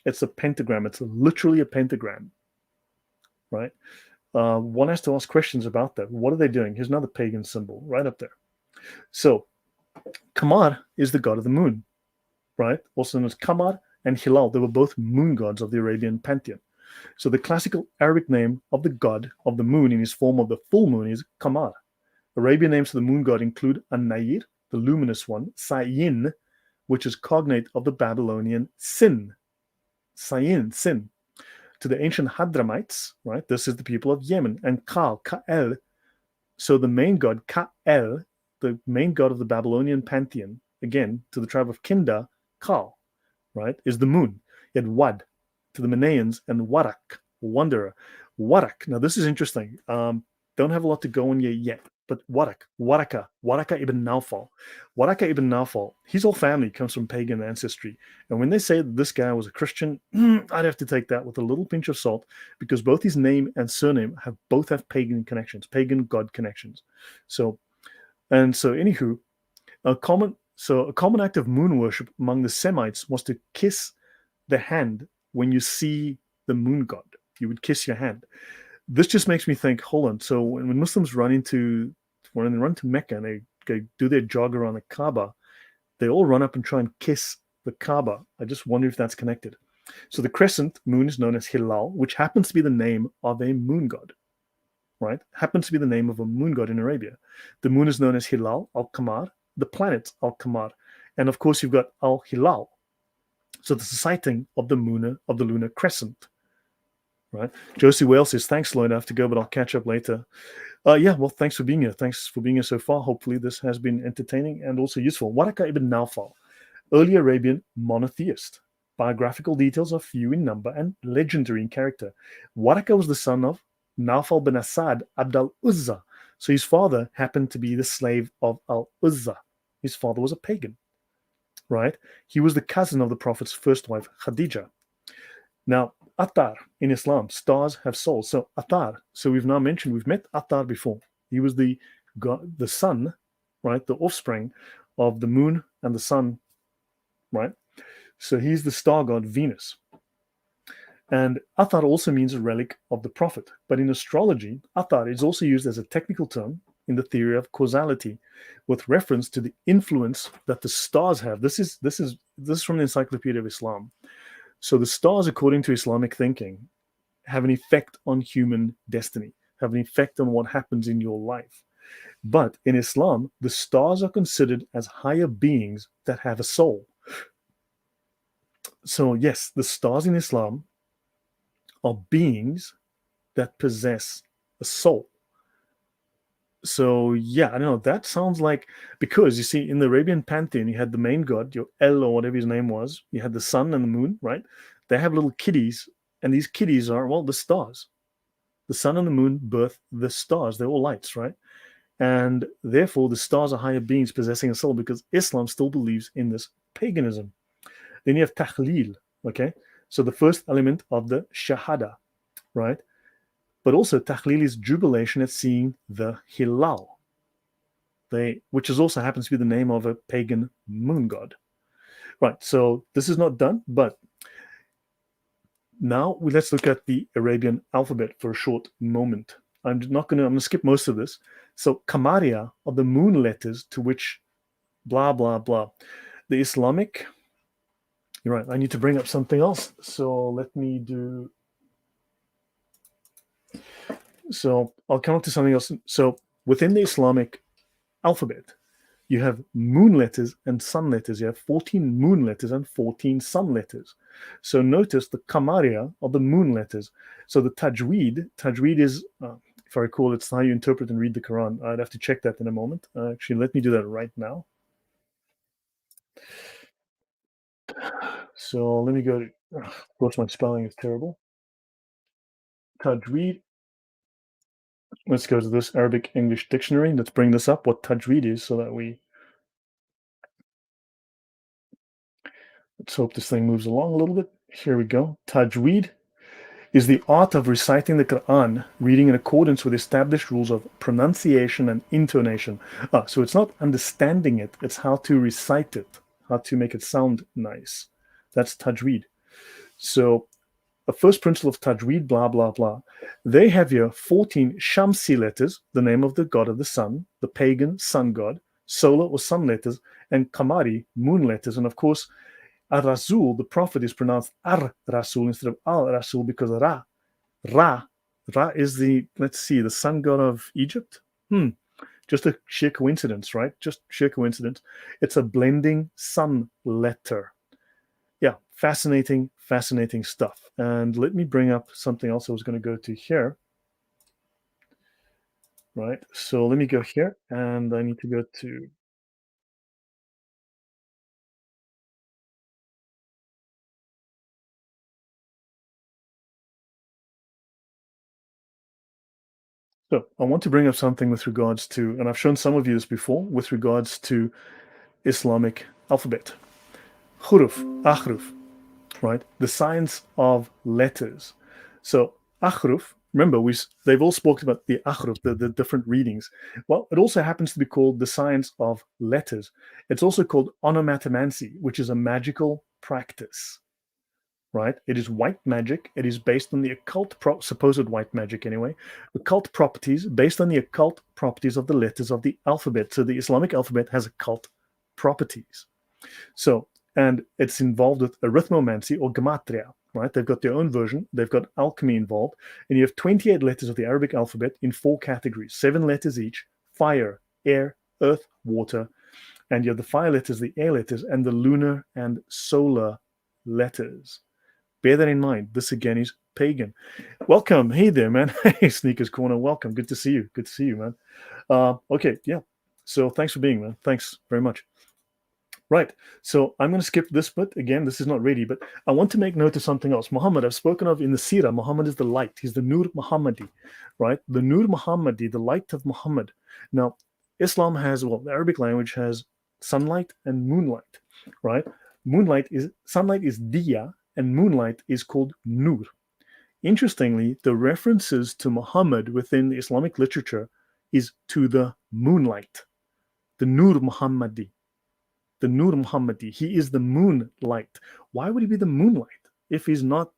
It's a pentagram. It's literally a pentagram, right? One has to ask questions about that. What are they doing? Here's another pagan symbol right up there. So Qamar is the god of the moon, right? Also known as Qamar and Hilal. They were both moon gods of the Arabian pantheon. So the classical Arabic name of the god of the moon in his form of the full moon is Qamar. Arabian names for the moon god include An-Nayir, the luminous one, Sayin, which is cognate of the Babylonian Sin. Sayin, Sin. To the ancient Hadramites, right? This is the people of Yemen, and Ka'el. So the main god, Ka'el, the main god of the Babylonian pantheon, again, to the tribe of Kinda, Ka, right, is the moon. You had Wad to the Manaeans and Warak, wanderer. Warak, now this is interesting. Don't have a lot to go on here yet, but Waraka ibn Nawfal. Waraka ibn Nawfal, his whole family comes from pagan ancestry. And when they say that this guy was a Christian, I'd have to take that with a little pinch of salt, because both his name and surname both have pagan connections, pagan god connections. So anywho, a common act of moon worship among the Semites was to kiss the hand when you see the moon god. You would kiss your hand. This just makes me think, hold on. So when Muslims run to Mecca and they do their jog around the Kaaba, they all run up and try and kiss the Kaaba. I just wonder if that's connected. So the crescent moon is known as Hilal, which happens to be the name of a moon god, right? Happens to be the name of a moon god in Arabia. The moon is known as Hilal al-Qamar, the planet al-Qamar. And of course, you've got al-Hilal. So this is a sighting of the lunar crescent. Right. Josie Whale says, thanks, Lloyd. I have to go, but I'll catch up later. Yeah, well, thanks for being here. Thanks for being here so far. Hopefully this has been entertaining and also useful. Waraka ibn Nawfal, early Arabian monotheist. Biographical details are few in number and legendary in character. Waraka was the son of Nawfal bin Asad Abd al-Uzza. So his father happened to be the slave of al-Uzza. His father was a pagan, right? He was the cousin of the Prophet's first wife, Khadija. Now, Attar in Islam, stars have souls. So Attar, so we've met Attar before. He was the god, the sun, right? The offspring of the moon and the sun, right? So he's the star god Venus. And Attar also means a relic of the Prophet. But in astrology, Attar is also used as a technical term in the theory of causality, with reference to the influence that the stars have. This is from the Encyclopaedia of Islam. So the stars, according to Islamic thinking, have an effect on human destiny, have an effect on what happens in your life. But in Islam, the stars are considered as higher beings that have a soul. So yes, the stars in Islam are beings that possess a soul. So yeah, I don't know, that sounds like, because you see in the Arabian pantheon, you had the main god, your El or whatever his name was, you had the sun and the moon, right? They have little kiddies, and these kiddies are, well, the stars. The sun and the moon birth the stars. They're all lights, right? And therefore the stars are higher beings possessing a soul, because Islam still believes in this paganism. Then you have Tahleel, okay? So the first element of the Shahada, right? But also Tahleel is jubilation at seeing the Hilal, which also happens to be the name of a pagan moon god. Right, so this is not done, but Now let's look at the Arabian alphabet for a short moment. I'm going to skip most of this. So Kamaria are the moon letters to which blah, blah, blah. The Islamic, you're right, I need to bring up something else. So let me do, so I'll come up to something else. So within the Islamic alphabet, you have moon letters and sun letters. You have 14 moon letters and 14 sun letters. So notice the Kamaria are the moon letters. So the Tajweed is, if I recall, it's how you interpret and read the Quran. I'd have to check that in a moment. Actually, let me do that right now. So let me go to, of course, my spelling is terrible. Tajweed. Let's go to this Arabic English dictionary. Let's bring this up, what Tajweed is, so that let's hope this thing moves along a little bit. Here we go. Tajweed is the art of reciting the Quran, reading in accordance with established rules of pronunciation and intonation. So it's not understanding it, it's how to recite it, how to make it sound nice. That's Tajweed. So the first principle of Tajweed, blah, blah, blah. They have here 14 Shamsi letters, the name of the god of the sun, the pagan sun god, solar or sun letters, and Kamari, moon letters. And of course, Ar-Rasul, the prophet, is pronounced Ar-Rasul instead of Al-Rasul because Ra is the, let's see, the sun god of Egypt. Just a sheer coincidence, right? Just sheer coincidence. It's a blending sun letter. Yeah, fascinating stuff. And let me bring up something else I was going to go to here. Right, so let me go here, and I need to go to, so I want to bring up something with regards to, and I've shown some of you this before, with regards to Islamic alphabet. Huruf, ahruf, right? The science of letters. So ahruf, remember, they've all spoken about the ahruf, the different readings. Well, it also happens to be called the science of letters. It's also called onomatomancy, which is a magical practice. Right? It is white magic. It is based on the occult, supposed white magic anyway, occult properties, based on the occult properties of the letters of the alphabet. So the Islamic alphabet has occult properties. So, and it's involved with arithmomancy or gematria, right? They've got their own version. They've got alchemy involved. And you have 28 letters of the Arabic alphabet in 4 categories, 7 letters each: fire, air, earth, water. And you have the fire letters, the air letters, and the lunar and solar letters. Bear that in mind. This again is pagan. Welcome. Hey there, man. Hey, Sneakers Corner. Welcome. Good to see you. Good to see you, man. Okay, yeah. So thanks for being, man. Thanks very much. Right. So I'm going to skip this bit. Again, this is not ready, but I want to make note of something else. Muhammad, I've spoken of in the Sirah. Muhammad is the light. He's the Nur Muhammadi, right? The Nur Muhammadi, the light of Muhammad. Now, Islam has, well, the Arabic language has sunlight and moonlight, right? Sunlight is diya, and moonlight is called nur. Interestingly, the references to Muhammad within the Islamic literature is to the moonlight, the Nur Muhammadi. The Nur Muhammadi. He is the moonlight. Why would he be the moonlight if he's not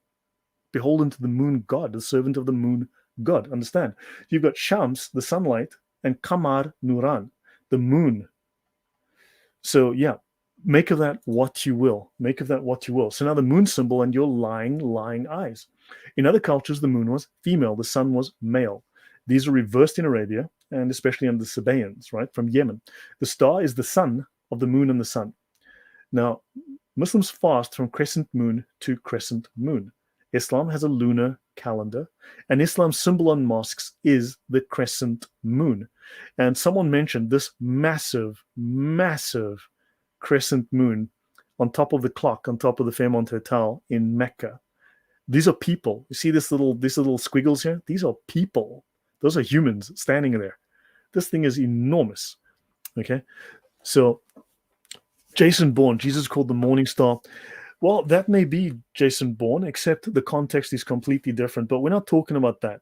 beholden to the moon god, the servant of the moon god? Understand? You've got Shams, the sunlight, and Kamar Nuran, the moon. So yeah, make of that what you will. Make of that what you will. So now the moon symbol and your lying eyes. In other cultures, the moon was female, the sun was male. These are reversed in Arabia, and especially under the Sabaeans, right, from Yemen. The star is the sun of the moon and the sun. Now, Muslims fast from crescent moon to crescent moon. Islam has a lunar calendar, and Islam's symbol on mosques is the crescent moon. And someone mentioned this massive crescent moon on top of the clock, on top of the Fairmont Hotel in Mecca. These are people. You see these little squiggles here? These are people. Those are humans standing there. This thing is enormous. Okay, so Jason Bourne, Jesus called the morning star. Well, that may be Jason Bourne, except the context is completely different. But we're not talking about that,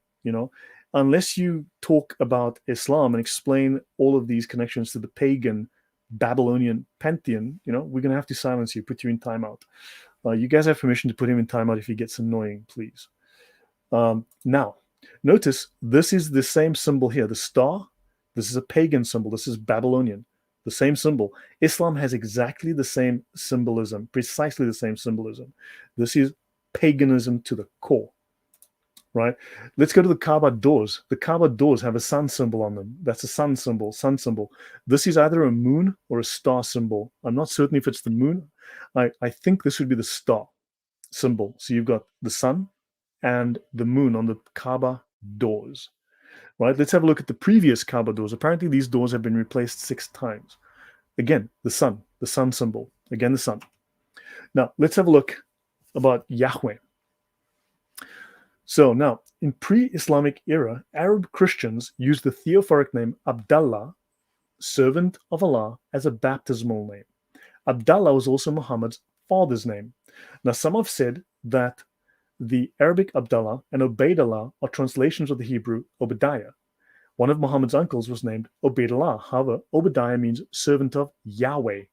unless you talk about Islam and explain all of these connections to the pagan Babylonian pantheon. We're going to have to silence you, put you in timeout. You guys have permission to put him in timeout if he gets annoying, please. Now, notice this is the same symbol here. The star, this is a pagan symbol. This is Babylonian. The same symbol. Islam has exactly the same symbolism, precisely the same symbolism. This is paganism to the core, right? Let's go to the Kaaba doors. The Kaaba doors have a sun symbol on them. That's a sun symbol, sun symbol. This is either a moon or a star symbol. I'm not certain if it's the moon. I think this would be the star symbol. So you've got the sun and the moon on the Kaaba doors, right? Let's have a look at the previous Kaaba doors. Apparently these doors have been replaced 6 times. Again, the sun symbol. Again, the sun. Now, let's have a look about Yahweh. So now, in pre-Islamic era, Arab Christians used the theophoric name Abdallah, servant of Allah, as a baptismal name. Abdallah was also Muhammad's father's name. Now, some have said that the Arabic Abdallah and Ubaydullah are translations of the Hebrew Obadiah. One of Muhammad's uncles was named Ubaydullah. However, Obadiah means servant of Yahweh.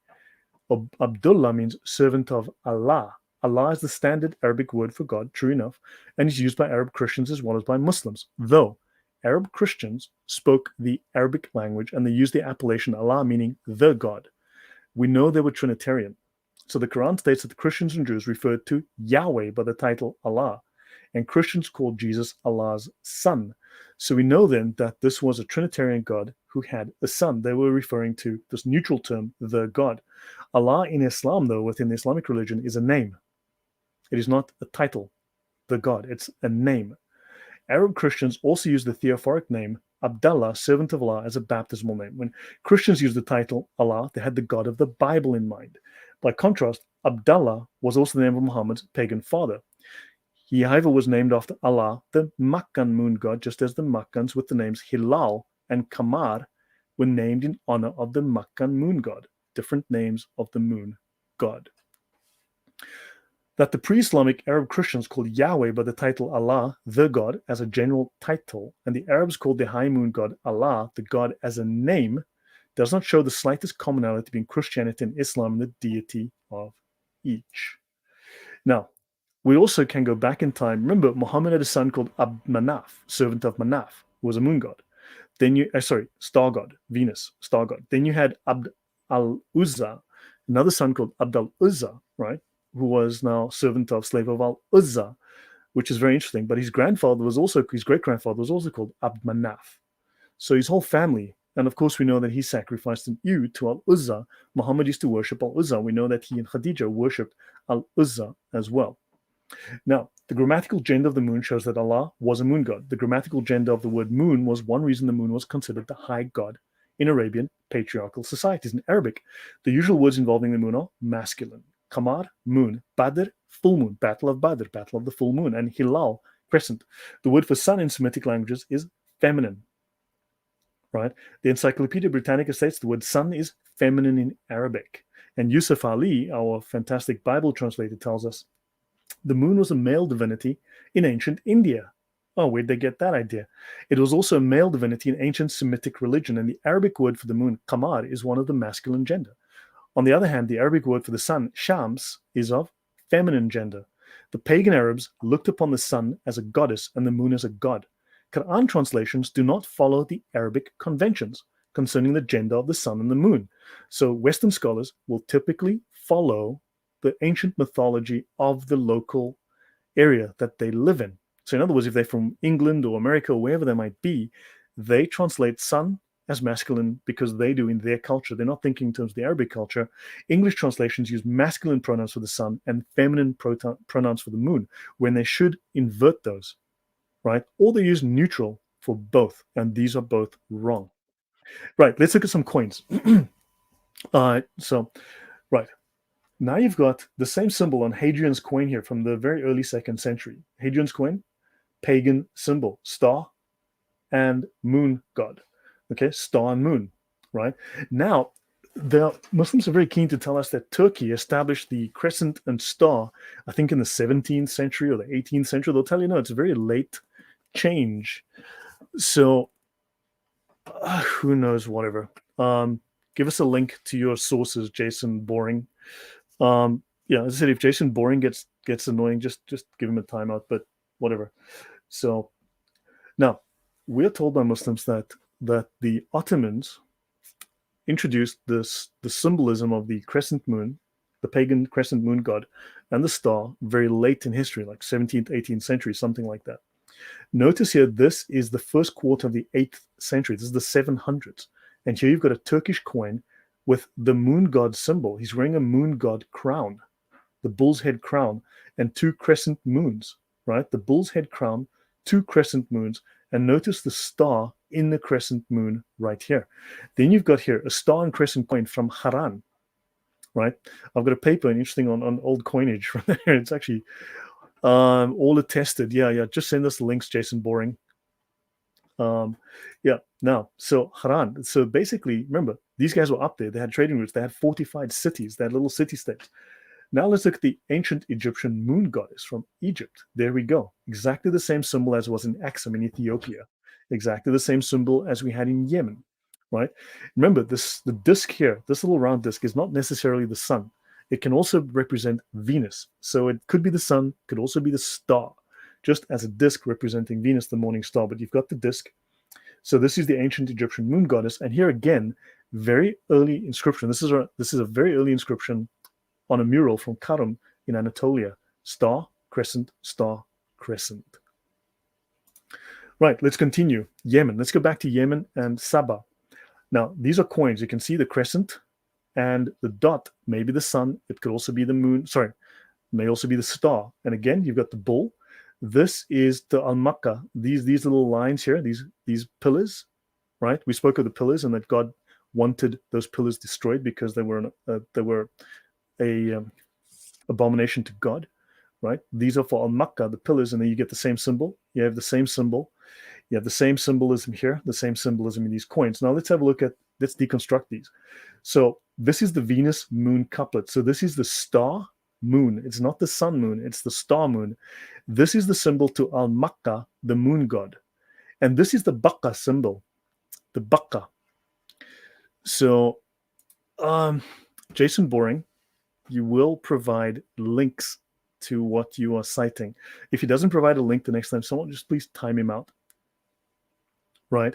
Abdullah means servant of Allah. Allah is the standard Arabic word for God, true enough, and is used by Arab Christians as well as by Muslims. Though Arab Christians spoke the Arabic language and they used the appellation Allah, meaning the God. We know they were Trinitarian. So the Quran states that the Christians and Jews referred to Yahweh by the title Allah, and Christians called Jesus Allah's son. So we know then that this was a Trinitarian God who had a son. They were referring to this neutral term, the God. Allah in Islam, though, within the Islamic religion, is a name. It is not a title, the God. It's a name. Arab Christians also use the theophoric name Abdallah, servant of Allah, as a baptismal name. When Christians used the title Allah, they had the God of the Bible in mind. By contrast, Abdallah was also the name of Muhammad's pagan father. He, however, was named after Allah, the Makkan moon god, just as the Makkans with the names Hilal and Qamar were named in honor of the Makkan moon god, different names of the moon god. That the pre-Islamic Arab Christians called Yahweh by the title Allah, the God, as a general title, and the Arabs called the high moon god Allah, the God, as a name, does not show the slightest commonality between Christianity and Islam and the deity of each. Now, we also can go back in time. Remember, Muhammad had a son called Manaf, servant of Manaf, who was a moon god. Then you, star god, Venus, star god. Then you had Abd al-Uzza, another son called Abd al-Uzza, right, who was now slave of al-Uzza, which is very interesting. But his great-grandfather was also called Abd Manaf. So his whole family, and of course we know that he sacrificed an ewe to al-Uzza. Muhammad used to worship al-Uzza. We know that he and Khadija worshipped al-Uzza as well. Now, the grammatical gender of the moon shows that Allah was a moon god. The grammatical gender of the word moon was one reason the moon was considered the high god in Arabian patriarchal societies. In Arabic, the usual words involving the moon are masculine. Qamar, moon. Badr, full moon. Battle of Badr, battle of the full moon. And Hilal, crescent. The word for sun in Semitic languages is feminine. Right? The Encyclopaedia Britannica states the word sun is feminine in Arabic. And Yusuf Ali, our fantastic Bible translator, tells us the moon was a male divinity in ancient India. Oh, where'd they get that idea? It was also a male divinity in ancient Semitic religion, and the Arabic word for the moon, Qamar, is one of the masculine gender. On the other hand, the Arabic word for the sun, Shams, is of feminine gender. The pagan Arabs looked upon the sun as a goddess and the moon as a god. Quran translations do not follow the Arabic conventions concerning the gender of the sun and the moon. So Western scholars will typically follow the ancient mythology of the local area that they live in. So in other words, if they're from England or America or wherever they might be, they translate sun as masculine because they do in their culture. They're not thinking in terms of the Arabic culture. English translations use masculine pronouns for the sun and feminine pronouns for the moon when they should invert those, right? Or they use neutral for both, and these are both wrong. Right, let's look at some coins. Right. Now you've got the same symbol on Hadrian's coin here from the very early 2nd century. Hadrian's coin, pagan symbol, star and moon god. Okay, star and moon, right? Now, the Muslims are very keen to tell us that Turkey established the crescent and star, I think in the 17th century or the 18th century. They'll tell you, no, it's a very late change. So, who knows, whatever. Give us a link to your sources, Jason Boring. Yeah, as I said, if Jason Boring gets annoying, just give him a timeout. But whatever. So now we're told by Muslims that the Ottomans introduced the symbolism of the crescent moon, the pagan crescent moon god, and the star very late in history, like 17th, 18th century, something like that. Notice here, this is the first quarter of the 8th century. This is the 700s. And here you've got a Turkish coin with the moon god symbol. He's wearing a moon god crown, the bull's head crown, and two crescent moons, right? The bull's head crown, two crescent moons, and notice the star in the crescent moon right here. Then you've got here a star and crescent coin from Haran, right? I've got a paper interesting on old coinage from there. It's actually all attested. Yeah. Just send us the links, Jason Boring. Yeah. Now, so Haran. So basically, remember, these guys were up there. They had trading routes. They had fortified cities. They had little city-states. Now let's look at the ancient Egyptian moon goddess from Egypt. There we go. Exactly the same symbol as was in Axum in Ethiopia. Exactly the same symbol as we had in Yemen, right? Remember, the disk here, this little round disk, is not necessarily the sun. It can also represent Venus. So it could be the sun, could also be the star, just as a disk representing Venus, the morning star. But you've got the disk. So this is the ancient Egyptian moon goddess. And here again, very early inscription. This is a very early inscription on a mural from Karum in Anatolia. Star, crescent, star, crescent. Right, let's continue. Yemen. Let's go back to Yemen and Saba. Now, these are coins. You can see the crescent and the dot may be the sun. It could also be the moon. Sorry, may also be the star. And again, you've got the bull. This is the Al-Makkah. These little lines here, these pillars, right? We spoke of the pillars and that God wanted those pillars destroyed because they were a abomination to God, right? These are for Al-Makkah, the pillars, and then you get the same symbol. You have the same symbol. You have the same symbolism here, the same symbolism in these coins. Now let's deconstruct these. So this is the Venus moon couplet. So this is the star moon. It's not the sun moon, it's the star moon. This is the symbol to Al-Makkah, the moon god. And this is the Baqqa symbol, the Baqqa. So Jason Boring, you will provide links to what you are citing. If he doesn't provide a link the next time, someone just please time him out. Right?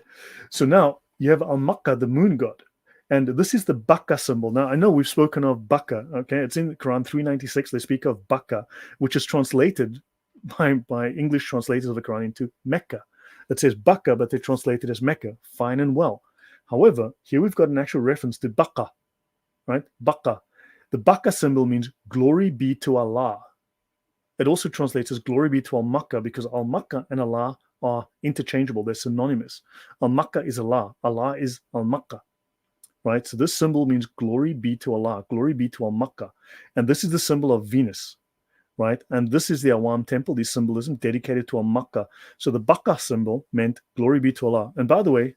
So now you have Al-Makkah, the moon god. And this is the Baqqa symbol. Now, I know we've spoken of Baqqa, okay? It's in the Quran 396. They speak of Baqqa, which is translated by English translators of the Quran into Mecca. It says Baqqa, but they translate it as Mecca. Fine and well. However, here we've got an actual reference to Baqqa, right? Baqqa. The Baqqa symbol means glory be to Allah. It also translates as glory be to Al-Makkah because Al-Makkah and Allah are interchangeable. They're synonymous. Al-Makkah is Allah. Allah is Al-Makkah. Right? So this symbol means glory be to Allah, glory be to Al-Makkah. And this is the symbol of Venus, right? And this is the Awam temple, the symbolism dedicated to Al-Makkah. So the Baqqa symbol meant glory be to Allah. And by the way,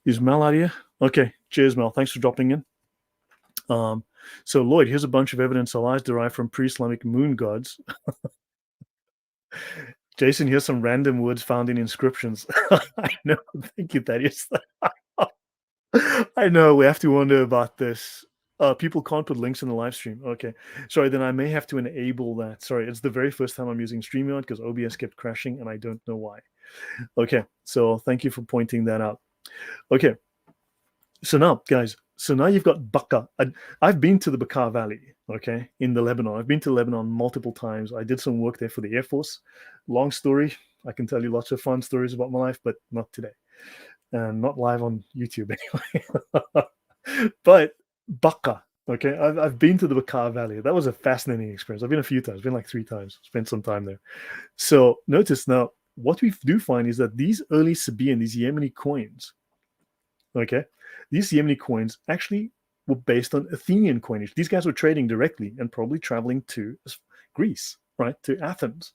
is Mel out here? Okay, cheers, Mel. Thanks for dropping in. So Lloyd, here's a bunch of evidence Allahs derived from pre-Islamic moon gods. Jason, here's some random words found in inscriptions. I know. Thank you, Thaddeus. I know we have to wonder about this. People can't put links in the live stream. Okay. Sorry, then I may have to enable that. Sorry, it's the very first time I'm using StreamYard because OBS kept crashing and I don't know why. Okay, so thank you for pointing that out. Okay. So now, guys, you've got Baqqa. I've been to the Bekaa Valley, okay, in the Lebanon. I've been to Lebanon multiple times. I did some work there for the Air Force. Long story. I can tell you lots of fun stories about my life, but not today. And not live on YouTube anyway. But Baqqa, okay, I've been to the Bekaa Valley. That was a fascinating experience. I've been a few times, been like 3 times, spent some time there. So notice now, what we do find is that these early Sabaean, these Yemeni coins, okay, these Yemeni coins actually were based on Athenian coinage. These guys were trading directly and probably traveling to Greece, right, to Athens.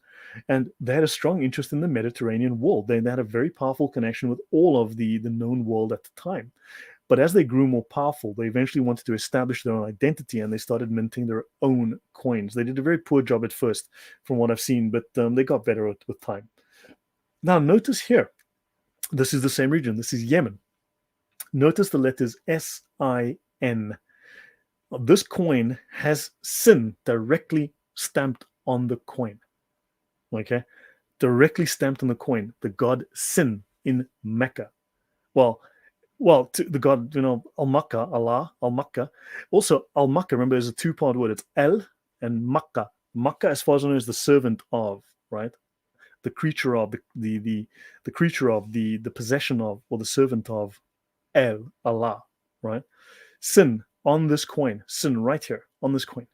And they had a strong interest in the Mediterranean world. They had a very powerful connection with all of the known world at the time. But as they grew more powerful, they eventually wanted to establish their own identity and they started minting their own coins. They did a very poor job at first, from what I've seen, but they got better with time. Now, notice here, this is the same region. This is Yemen. Notice the letters S-I-N. This coin has sin directly stamped on the coin. Okay, directly stamped on the coin. The god Sin in Mecca. Well, the god, Al-Makkah, Allah, Al-Makkah. Also, Al-Makkah, remember, is a two-part word. It's El and Makkah. Makkah, as far as I know, is the servant of, right? The creature of, the creature of, the possession of, or the servant of El, Allah, right? Sin on this coin. Sin right here on this coin.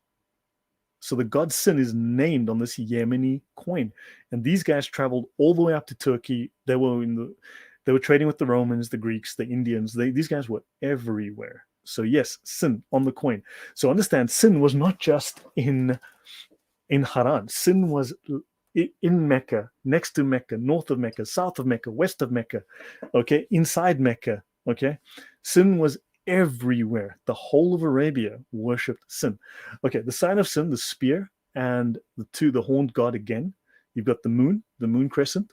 So the god Sin is named on this Yemeni coin. And these guys traveled all the way up to Turkey. They were trading with the Romans, the Greeks, the Indians. These guys were everywhere. So yes, Sin on the coin. So understand, Sin was not just in Haran. Sin was in Mecca, next to Mecca, north of Mecca, south of Mecca, west of Mecca, okay, inside Mecca, okay. Sin was everywhere. The whole of Arabia worshipped Sin. Okay, the sign of Sin, the spear, and the horned god again. You've got the moon crescent,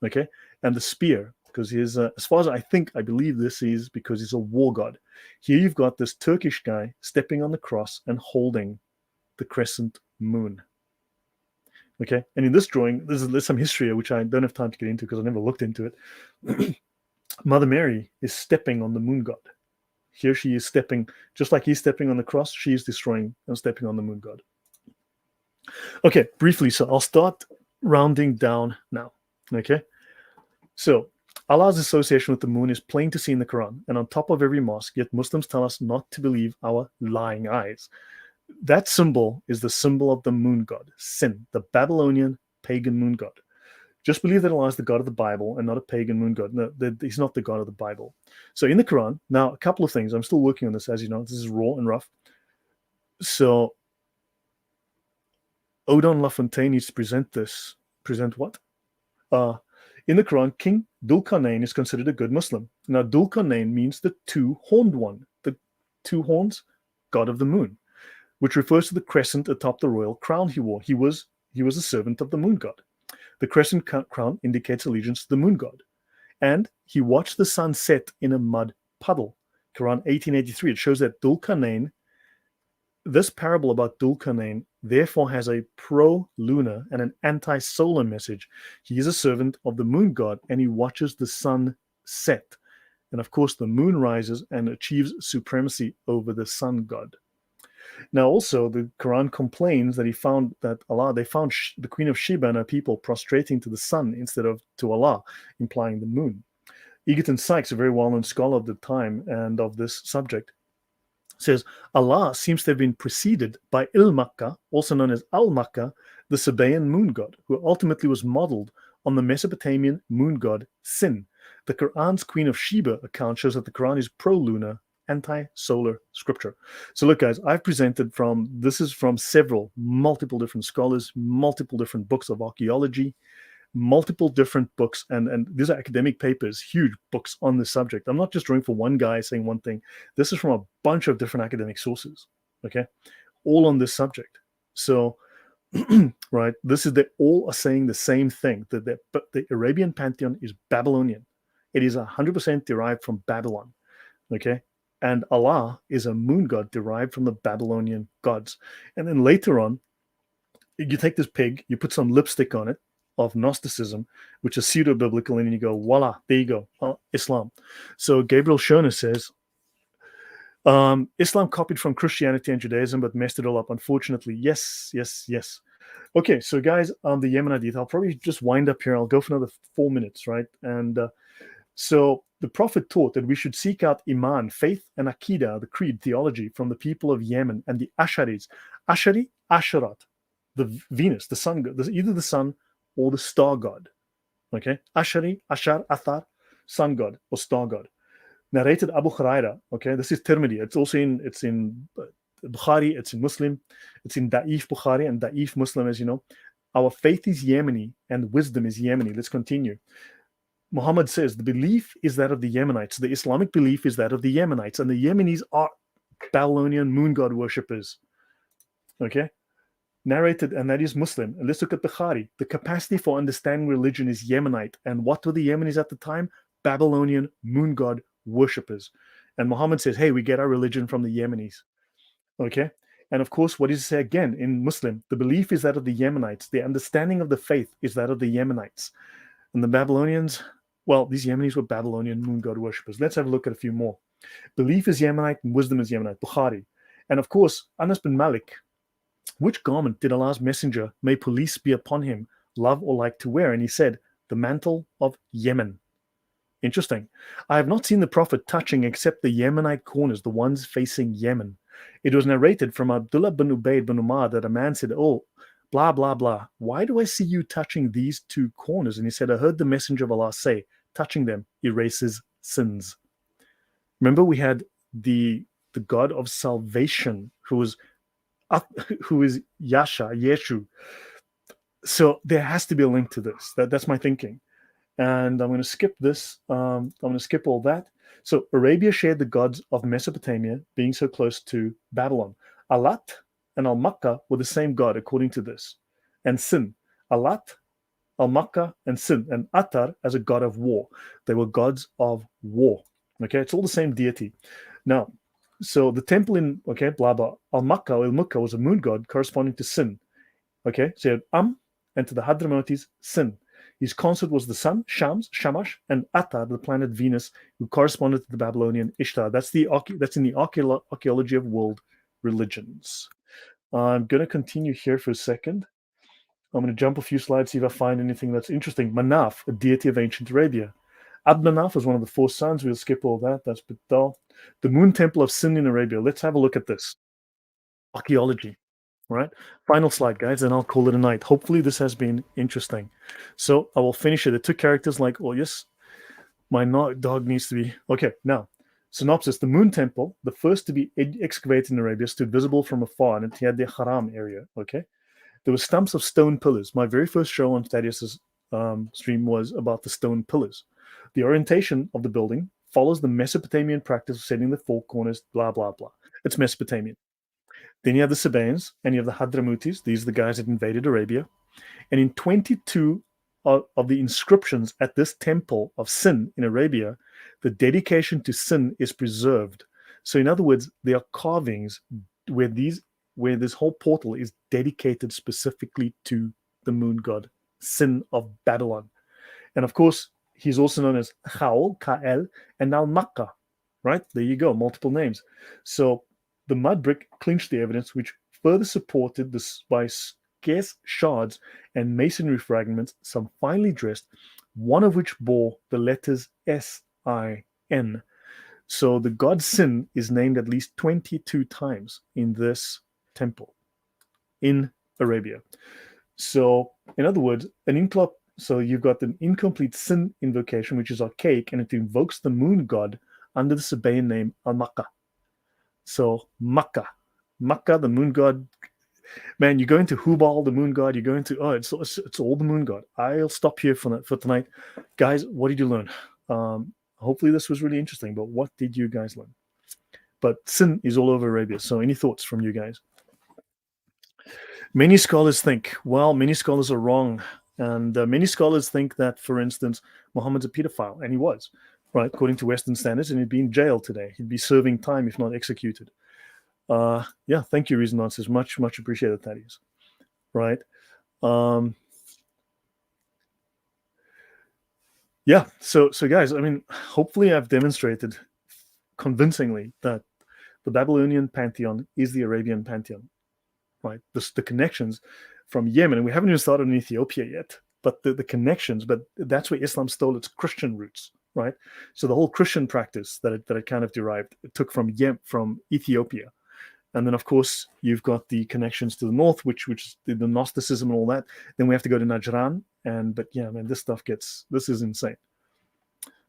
okay, and the spear, because he's, as far as I believe this is because he's a war god. Here you've got this Turkish guy stepping on the cross and holding the crescent moon. Okay, and in this drawing, there's some history which I don't have time to get into because I never looked into it. Mother Mary is stepping on the moon god. Here she is stepping, just like he's stepping on the cross, she is destroying and stepping on the moon god. Okay, briefly, so I'll start rounding down now. Okay, so Allah's association with the moon is plain to see in the Quran and on top of every mosque, yet Muslims tell us not to believe our lying eyes. That symbol is the symbol of the moon god, Sin, the Babylonian pagan moon god. Just believe that Allah is the God of the Bible and not a pagan moon god. No, he's not the God of the Bible. So in the Quran, now a couple of things. I'm still working on this, as you know. This is raw and rough. So Odon LaFontaine needs to present this. Present what? In the Quran, King Dulkarnain is considered a good Muslim. Now Dulkarnain means the two-horned one, the two horns, God of the moon, which refers to the crescent atop the royal crown he wore. He was a servant of the moon god. The crescent crown indicates allegiance to the moon god. And he watched the sun set in a mud puddle. Quran 1883, it shows that Dulkarnain, this parable about Dulkarnain, therefore has a pro-lunar and an anti-solar message. He is a servant of the moon god and he watches the sun set. And of course, the moon rises and achieves supremacy over the sun god. Now, also, the Quran complains that they found the Queen of Sheba and her people prostrating to the sun instead of to Allah, implying the moon. Egerton Sykes, a very well-known scholar of the time and of this subject, says Allah seems to have been preceded by Il-Makkah, also known as Al-Makkah, the Sabaean moon god, who ultimately was modeled on the Mesopotamian moon god Sin. The Quran's Queen of Sheba account shows that the Quran is pro-lunar, anti-solar scripture. So look, guys, I've presented this is from multiple different scholars, multiple different books of archaeology, multiple different books, and these are academic papers, huge books on this subject. I'm not just drawing for one guy saying one thing. This is from a bunch of different academic sources, okay, all on this subject. So right, they all are saying the same thing, that the Arabian pantheon is Babylonian. It is 100% derived from Babylon, okay? And Allah is a moon god derived from the Babylonian gods. And then later on, you take this pig, you put some lipstick on it of Gnosticism, which is pseudo-biblical, and then you go, voila, there you go, Islam. So Gabriel Schoner says, Islam copied from Christianity and Judaism, but messed it all up, unfortunately. Yes. Okay, so guys, the Yemenite, I'll probably just wind up here. I'll go for another 4 minutes, right? And so the Prophet taught that we should seek out Iman, faith, and Aqidah, the creed, theology, from the people of Yemen and the Asharis. Ashari, Asharat, the Venus, the sun god, either the sun or the star god. Okay, Ashari, Ashar, Athar, sun god or star god. Narrated Abu Huraira. Okay, this is Tirmidhi. It's in Bukhari. It's in Muslim. It's in Da'if Bukhari and Da'if Muslim, as you know. Our faith is Yemeni and wisdom is Yemeni. Let's continue. Muhammad says the belief is that of the Yemenites. The Islamic belief is that of the Yemenites, and the Yemenis are Babylonian moon god worshippers. Okay, narrated, and that is Muslim. And let's look at Bukhari. The capacity for understanding religion is Yemenite, and what were the Yemenis at the time? Babylonian moon god worshippers. And Muhammad says, hey, we get our religion from the Yemenis. Okay. And of course, what does it say again in Muslim? The belief is that of the Yemenites. The understanding of the faith is that of the Yemenites. And the Babylonians, well, these Yemenis were Babylonian moon god worshippers. Let's have a look at a few more. Belief is Yemenite and wisdom is Yemenite. Bukhari. And of course, Anas bin Malik. Which garment did Allah's messenger, may police be upon him, love or like to wear? And he said, the mantle of Yemen. Interesting. I have not seen the Prophet touching except the Yemenite corners, the ones facing Yemen. It was narrated from Abdullah bin Ubayd bin Umar that a man said, oh, blah, blah, blah. Why do I see you touching these two corners? And he said, I heard the messenger of Allah say, touching them erases sins. Remember, we had the God of salvation who is Yeshu. So there has to be a link to this. That's my thinking. And I'm going to skip this. I'm going to skip all that. So Arabia shared the gods of Mesopotamia, being so close to Babylon. Alat and Al-Makkah were the same god according to this. And Sin. Alat, Al-Makkah, and Sin. And Atar as a god of war. They were gods of war. Okay, it's all the same deity. Now, so the temple in, okay, blah, blah. Al-Makkah or Al-Mukkah was a moon god corresponding to Sin. Okay, so you had and to the Hadramatis, Sin. His consort was the sun, Shams, Shamash, and Atar, the planet Venus, who corresponded to the Babylonian Ishtar. That's in the archaeology of world religions. I'm going to continue here for a second. I'm going to jump a few slides, see if I find anything that's interesting. Manaf, a deity of ancient Arabia. Abd-Manaf was one of the four sons. We'll skip all that. That's a bit dull. The moon temple of Sin in Arabia. Let's have a look at this. Archaeology. Right, final slide, guys, and I'll call it a night. Hopefully this has been interesting. So I will finish it. It took characters like, oh yes, my dog needs to be okay. Now, synopsis: the Moon Temple, the first to be excavated in Arabia, stood visible from afar in the Hedaya Haram area. Okay, there were stumps of stone pillars. My very first show on Thaddeus's stream was about the stone pillars. The orientation of the building follows the Mesopotamian practice of setting the four corners. Blah blah blah. It's Mesopotamian. Then you have the Sabaeans and you have the Hadramutis. These are the guys that invaded Arabia. And in 22 of the inscriptions at this temple of Sin in Arabia, the dedication to Sin is preserved. So in other words, there are carvings where this whole portal is dedicated specifically to the moon god, Sin of Babylon. And of course, he's also known as Khaol, Ka'el, and Al-Makkah. Right? There you go, multiple names. So the mud brick clinched the evidence, which further supported this by scarce shards and masonry fragments, some finely dressed, one of which bore the letters S-I-N. So the god Sin is named at least 22 times in this temple in Arabia. So, in other words, so you've got an incomplete Sin invocation, which is archaic, and it invokes the moon god under the Sabaean name Al-Makkah. So Makkah, the moon god. Man, you go into Hubal, the moon god. You go into it's all the moon god. I'll stop here for tonight, guys. What did you learn? Hopefully this was really interesting. But what did you guys learn? But Sin is all over Arabia. So any thoughts from you guys? Many scholars think. Well, many scholars are wrong, and many scholars think that, for instance, Muhammad's a pedophile, and he was. Right, according to Western standards, and he'd be in jail today. He'd be serving time if not executed. Yeah, thank you, Reason Answers. Much appreciated, Thaddeus. Right. Yeah, so guys, I mean, hopefully I've demonstrated convincingly that the Babylonian pantheon is the Arabian pantheon. Right, the connections from Yemen, and we haven't even started in Ethiopia yet, but the connections, but that's where Islam stole its Christian roots. Right, so the whole Christian practice that it kind of derived, it took from Ethiopia, and then of course you've got the connections to the north, which is the Gnosticism and all that. Then we have to go to Najran, but yeah, man, this is insane.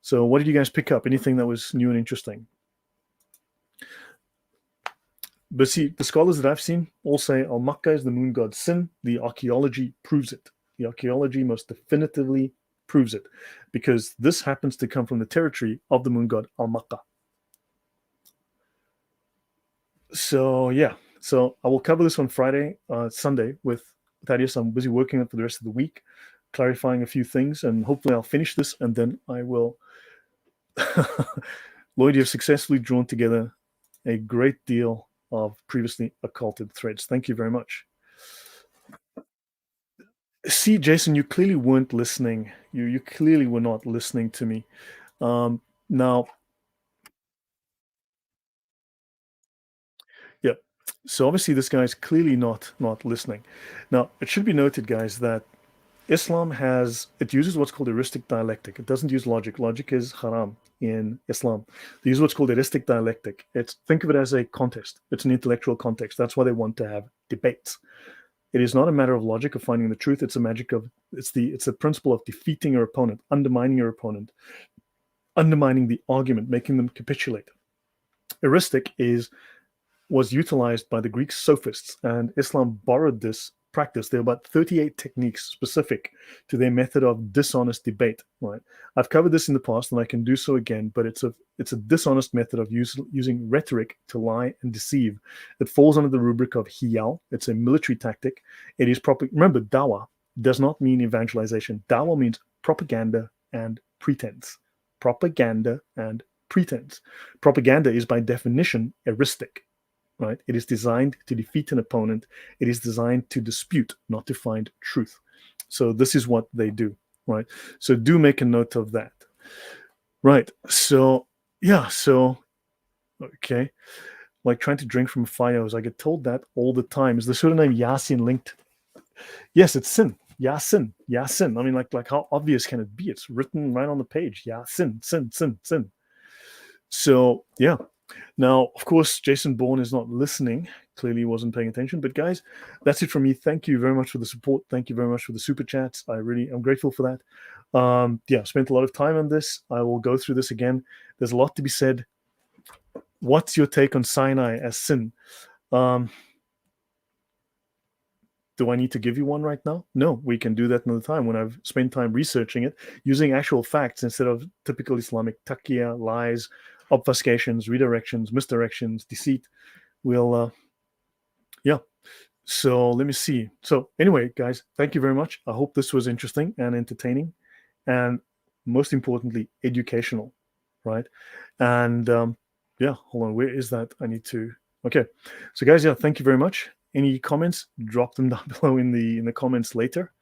So what did you guys pick up? Anything that was new and interesting? But see, the scholars that I've seen all say Al-Makkah is the moon god Sin. The archaeology proves it. The archaeology most definitively proves it, because this happens to come from the territory of the moon god Al-Makkah. So yeah, so I will cover this on Sunday with Thaddeus. I'm busy working on it for the rest of the week, clarifying a few things, and hopefully I'll finish this, and then I will. Lloyd, you've successfully drawn together a great deal of previously occulted threads. Thank you very much. See, Jason, you clearly weren't listening. You clearly were not listening to me. Now, yeah. So obviously this guy's clearly not listening. Now, it should be noted, guys, that Islam uses what's called heuristic dialectic. It doesn't use logic. Logic is haram in Islam. They use what's called heuristic dialectic. Think of it as a contest. It's an intellectual contest. That's why they want to have debates. It is not a matter of logic of finding the truth. It's the principle of defeating your opponent, undermining your opponent, undermining the argument, making them capitulate. Heuristic was utilized by the Greek sophists, and Islam borrowed this practice. There are about 38 techniques specific to their method of dishonest debate. Right? I've covered this in the past, and I can do so again. But it's a dishonest method of using rhetoric to lie and deceive. It falls under the rubric of hiyal. It's a military tactic. It is proper. Remember, dawah does not mean evangelization. Dawah means propaganda and pretense. Propaganda and pretense. Propaganda is by definition heuristic. Right? It is designed to defeat an opponent. It is designed to dispute, not to find truth. So this is what they do, right? So do make a note of that. Right. So, yeah. So, okay. Like trying to drink from a fire hose. I get told that all the time. Is the pseudonym Yasin linked? Yes, it's sin. Yasin. Yasin. I mean, like how obvious can it be? It's written right on the page. Yasin. Sin. So, yeah. Now, of course, Jason Bourne is not listening. Clearly, he wasn't paying attention. But guys, that's it from me. Thank you very much for the support. Thank you very much for the super chats. I'm grateful for that. Yeah, spent a lot of time on this. I will go through this again. There's a lot to be said. What's your take on Sinai as sin? Do I need to give you one right now? No, we can do that another time when I've spent time researching it, using actual facts instead of typical Islamic taqiyya, lies, obfuscations, redirections, misdirections, deceit. Yeah. So let me see. So anyway, guys, thank you very much. I hope this was interesting and entertaining, and most importantly, educational, right? And yeah, hold on. Where is that? I need to. Okay. So guys, yeah, thank you very much. Any comments? Drop them down below in the comments later.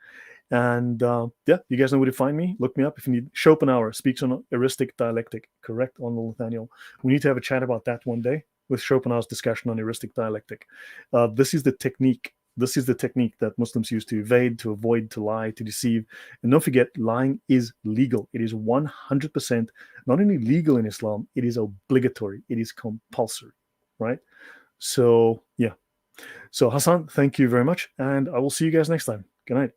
And yeah, you guys know where to find me. Look me up if you need. Schopenhauer speaks on heuristic dialectic, correct, on the Nathaniel. We need to have a chat about that one day with Schopenhauer's discussion on heuristic dialectic. This is the technique. This is the technique that Muslims use to evade, to avoid, to lie, to deceive. And don't forget, lying is legal. It is 100% not only legal in Islam, it is obligatory. It is compulsory, right? So, yeah. So, Hassan, thank you very much. And I will see you guys next time. Good night.